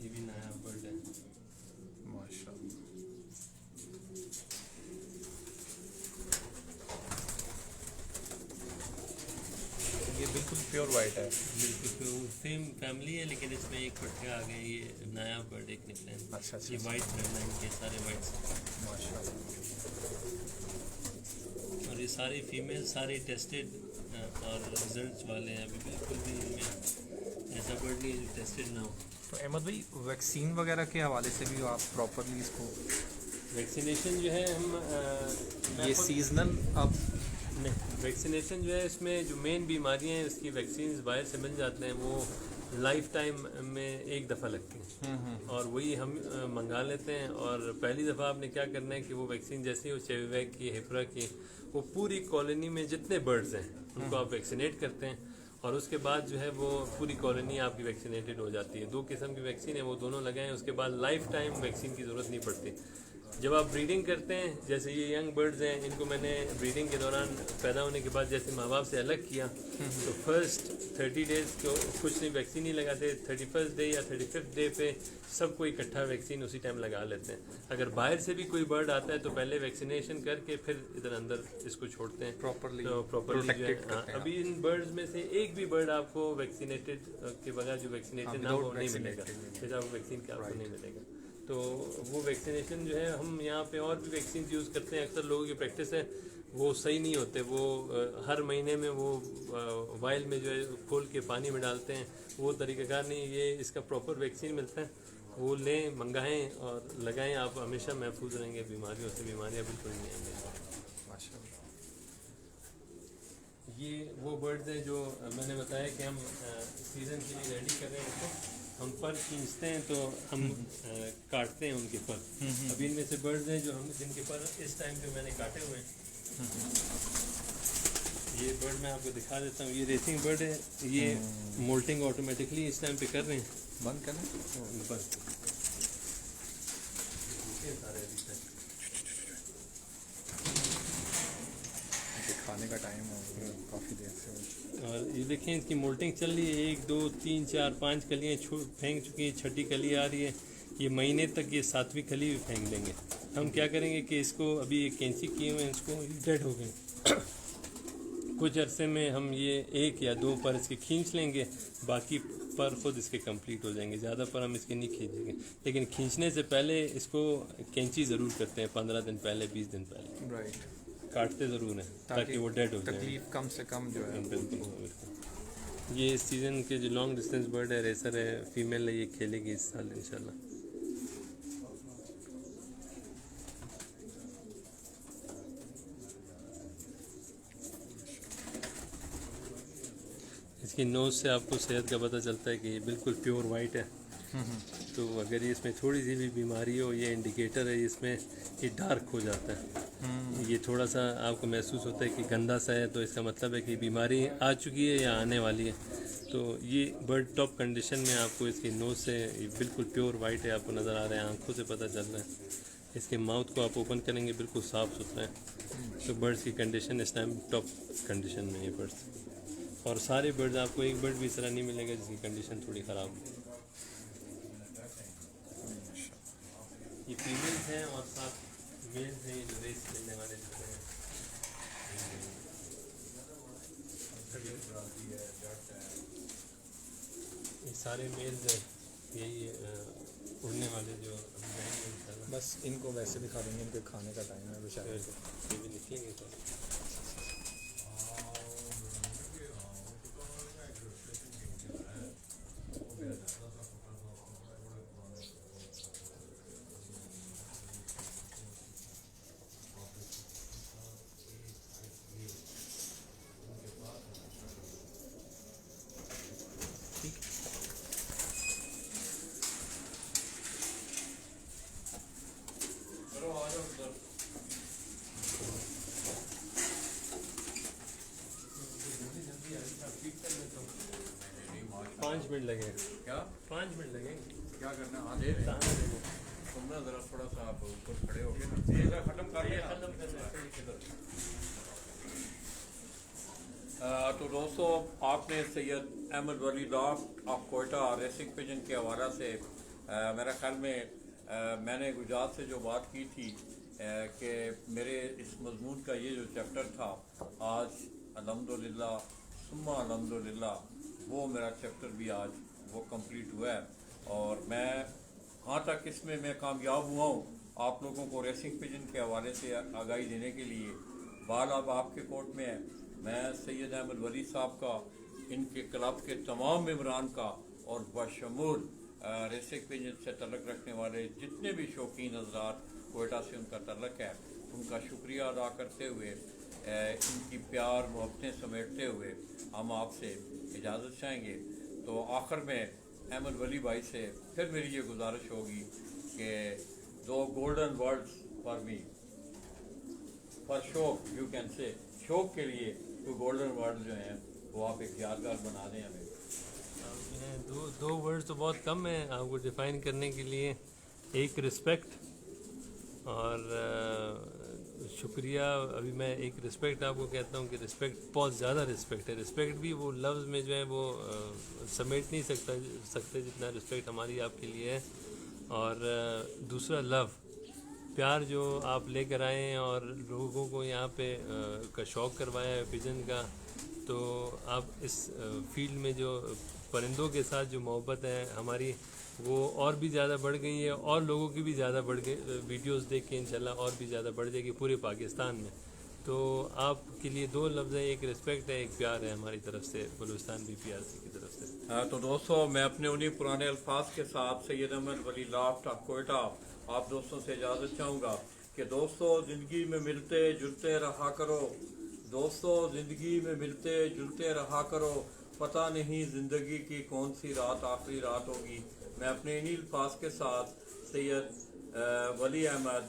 ये भी नया बर्ड है। माशाल्लाह। ये बिल्कुल प्योर वाइट है। बिल्कुल सेम फैमिली है, लेकिन इसमें एक पट्टिया आ गए, ये नया बर्ड एक निकला है। अच्छा। ये वाइट ब्लड लाइन के सारे वाइट, माशाल्लाह। और ये सारे फीमेल सारे टेस्टेड और रिजल्ट्स वाले हैं। अभी बिल्कुल भी इनमें ऐसा बर्ड नहीं है जो टेस्टेड ना हो। तो अहमद भाई वैक्सीन वगैरह के हवाले से भी आप प्रॉपरली इसको वैक्सीनेशन जो है हम ये सीजनल अब नहीं, वैक्सीनेशन जो है इसमें जो मेन बीमारियां हैं उसकी वैक्सीन बाहर से मिल जाते हैं, वो लाइफ टाइम में एक दफ़ा लगती हैं और वही हम मंगा लेते हैं। और पहली दफ़ा आपने क्या करना है कि वो वैक्सीन जैसे ही वो चेवीवैक की, हिपरा की, वो पूरी कॉलोनी में जितने बर्ड्स हैं उनको आप वैक्सीनेट करते हैं और उसके बाद जो है वो पूरी कॉलोनी आपकी वैक्सीनेटेड हो जाती है। 2 किस्म की वैक्सीन है, वो दोनों लगाएं, उसके बाद लाइफ टाइम वैक्सीन की ज़रूरत नहीं पड़ती। जब आप ब्रीडिंग करते हैं, जैसे ये यंग बर्ड्स हैं, इनको मैंने ब्रीडिंग के दौरान पैदा होने के बाद जैसे माँ बाप से अलग किया, तो फर्स्ट 30 डेज़ को कुछ नहीं वैक्सीन नहीं लगाते, 31st डे या 35th डे पे सबको इकट्ठा वैक्सीन उसी टाइम लगा लेते हैं। अगर बाहर से भी कोई बर्ड आता है तो पहले वैक्सीनेशन करके फिर इधर अंदर इसको छोड़ते हैं प्रॉपरली जो है। अभी इन बर्ड्स में से एक भी बर्ड आपको वैक्सीनेटेड के बगैर जो वैक्सीनेटेड ना हो नहीं मिलेगा, विदाउट वैक्सीन के आपको नहीं मिलेगा। तो वो वैक्सीनेशन जो है हम यहाँ पे और भी वैक्सीन यूज़ करते हैं, अक्सर लोगों की प्रैक्टिस है वो सही नहीं होते, वो हर महीने में वो वाइल में जो है खोल के पानी में डालते हैं, वो तरीक़ाकार नहीं। ये इसका प्रॉपर वैक्सीन मिलता है, वो लें, मंगाएं और लगाएं, आप हमेशा महफूज रहेंगे बीमारियों से। बीमारियाँ बिल्कुल नहीं आएंगी माशाल्लाह। ये वो बर्ड्स हैं जो मैंने बताया कि हम सीज़न के लिए रेडी कर रहे हैं इनको। हम पर खींचते हैं तो हम काटते हैं उनके पर। अभी इनमें से बर्ड्स हैं जो हम जिनके पर इस टाइम पे मैंने काटे हुए हैं। ये बर्ड मैं आपको दिखा देता हूँ, ये रेसिंग बर्ड है, ये मोल्टिंग ऑटोमेटिकली इस टाइम पे कर रहे हैं। बंद करें बस ये सारे अभी तक खाने का टाइम हो गया काफ़ी देर से। और ये देखें इसकी मोल्टिंग चल रही है, 1 2 3 4 5 कलियाँ फेंक चुकी हैं, 6ठी कली आ रही है। ये महीने तक ये 7वीं कली भी फेंक देंगे। हम क्या करेंगे कि इसको अभी एक कैंची किए हुए हैं, इसको डेड हो गए कुछ अरसे में हम ये एक या दो पर इसके खींच लेंगे, बाकी पर खुद इसके कंप्लीट हो जाएंगे। ज़्यादा पर हम इसके नहीं खींचेंगे, लेकिन खींचने से पहले इसको कैंची ज़रूर करते हैं 15 दिन पहले, 20 दिन पहले राइट, काटते ज़रूर हैं ताकि वो डेड हो जाए। तकलीफ कम से कम जो है। बिल्कुल। ये इस सीज़न के जो लॉन्ग डिस्टेंस बर्ड है, रेसर है, फीमेल है, ये खेलेगी इस साल इंशाल्लाह। इसकी नोज़ से आपको सेहत का पता चलता है कि ये बिल्कुल प्योर वाइट है। तो अगर ये इसमें थोड़ी सी भी बीमारी हो, ये इंडिकेटर है इसमें ये डार्क हो जाता है। ये थोड़ा सा आपको महसूस होता है कि गंदा सा है, तो इसका मतलब है कि बीमारी आ चुकी है या आने वाली है। तो ये बर्ड टॉप कंडीशन में आपको इसकी नोज़ से ये बिल्कुल प्योर वाइट है, आपको नज़र आ रहा है, आंखों से पता चल रहा है। इसके माउथ को आप ओपन करेंगे, बिल्कुल साफ़ सुथरा है। तो बर्ड्स की कंडीशन इस टाइम टॉप कंडीशन में है बर्ड्स। और सारे बर्ड्स, आपको एक बर्ड भी इस तरह नहीं मिलेगा जिसकी कंडीशन थोड़ी ख़राब हो। ये फीमेल्स हैं और साथ मेल्स हैं जो रेस खेलने वाले जो हैं। ये सारे मेल्स हैं, यही उड़ने वाले जो जाएंगे। बस इनको वैसे दिखा देंगे, इनके खाने का टाइम है बेचारे। ये भी निकलेंगे तो ठीक। 5 मिनट लगेंगे। क्या 5 मिनट लगेंगे। क्या करना? हाँ दे कहाँ रहे लगेंगे? तुम ना जरा थोड़ा सा आप ऊपर खड़े हो गए ना, खत्म कर लिया। खत्म करना है। तो दोस्तों, आपने Syed Ahmed Wali loft of Quetta racing pigeon के हवाला से मेरा ख्याल में मैंने गुजरात से जो बात की थी कि मेरे इस मजमून का ये जो चैप्टर था, आज अल्हम्दुलिल्लाह सुम्मा अल्हम्दुलिल्लाह वो मेरा चैप्टर भी आज वो कंप्लीट हुआ है। और मैं कहाँ तक इसमें मैं कामयाब हुआ हूँ, आप लोगों को रेसिंग पिजन के हवाले से आगाही देने के लिए बाल अब आपके कोर्ट में है। मैं सैयद अहमद वली साहब का, इनके क्लब के तमाम मेम्बरान का और बशमूल रेसिंग पिजन से तल्लक रखने वाले जितने भी शौकीन हजरात कोयटा से उनका तल्लक है, उनका शुक्रिया अदा करते हुए, इनकी प्यार मोहब्बतें समेटते हुए हम आपसे इजाज़त चाहेंगे। तो आखिर में अहमद वली भाई से फिर मेरी ये गुजारिश होगी कि 2 golden words for me, for शौक, यू कैन से, शौक के लिए कोई गोल्डन वर्ड जो हैं वो आप एक यादगार बना दें हमें। दो वर्ड तो बहुत कम है आपको डिफाइन करने के लिए। एक रिस्पेक्ट और शुक्रिया। अभी मैं एक रिस्पेक्ट आपको कहता हूँ कि रिस्पेक्ट बहुत ज़्यादा रिस्पेक्ट है। रिस्पेक्ट भी वो लफ्ज़ में जो है वो समेट नहीं सकते जितना रिस्पेक्ट हमारी आपके लिए है। और दूसरा लव, प्यार जो आप लेकर आए हैं और लोगों को यहाँ पे का शौक़ करवाया है पिजन का, तो आप इस फील्ड में जो परिंदों के साथ जो मोहब्बत है हमारी, वो और भी ज़्यादा बढ़ गई है और लोगों की भी ज़्यादा बढ़ गई। वीडियोस देख के इंशाल्लाह और भी ज़्यादा बढ़ जाएगी पूरे पाकिस्तान में। तो आपके लिए 2 लफ्ज़ है, एक रिस्पेक्ट है, एक प्यार है हमारी तरफ से, बलूचिस्तान BPRC की तरफ से। तो दोस्तों, मैं अपने उन्हीं पुराने अल्फाज के साथ सैयद अहमद वली लॉफ्ट ऑफ कोयटा आप दोस्तों से इजाज़त चाहूँगा कि दोस्तों, ज़िंदगी में मिलते जुलते रहा करो। दोस्तों, ज़िंदगी में मिलते जुलते रहा करो, पता नहीं ज़िंदगी की कौन सी रात आखिरी रात होगी। मैं अपने इन्हीं अल्फाज के साथ सैयद वली अहमद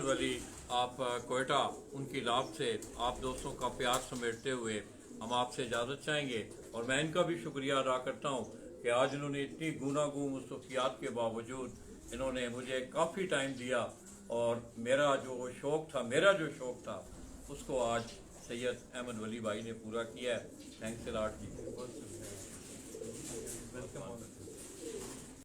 वली आप कोयटा, उनकी लाभ से आप दोस्तों का प्यार समेटते हुए हम आपसे इजाज़त चाहेंगे। और मैं इनका भी शुक्रिया अदा करता हूँ कि आज इन्होंने इतनी गूनागूं मसरूफियात के बावजूद इन्होंने मुझे काफ़ी टाइम दिया और मेरा जो शौक़ था उसको आज सैयद अहमद वली भाई ने पूरा किया है। थैंक्स अ लॉट जी। वेलकम।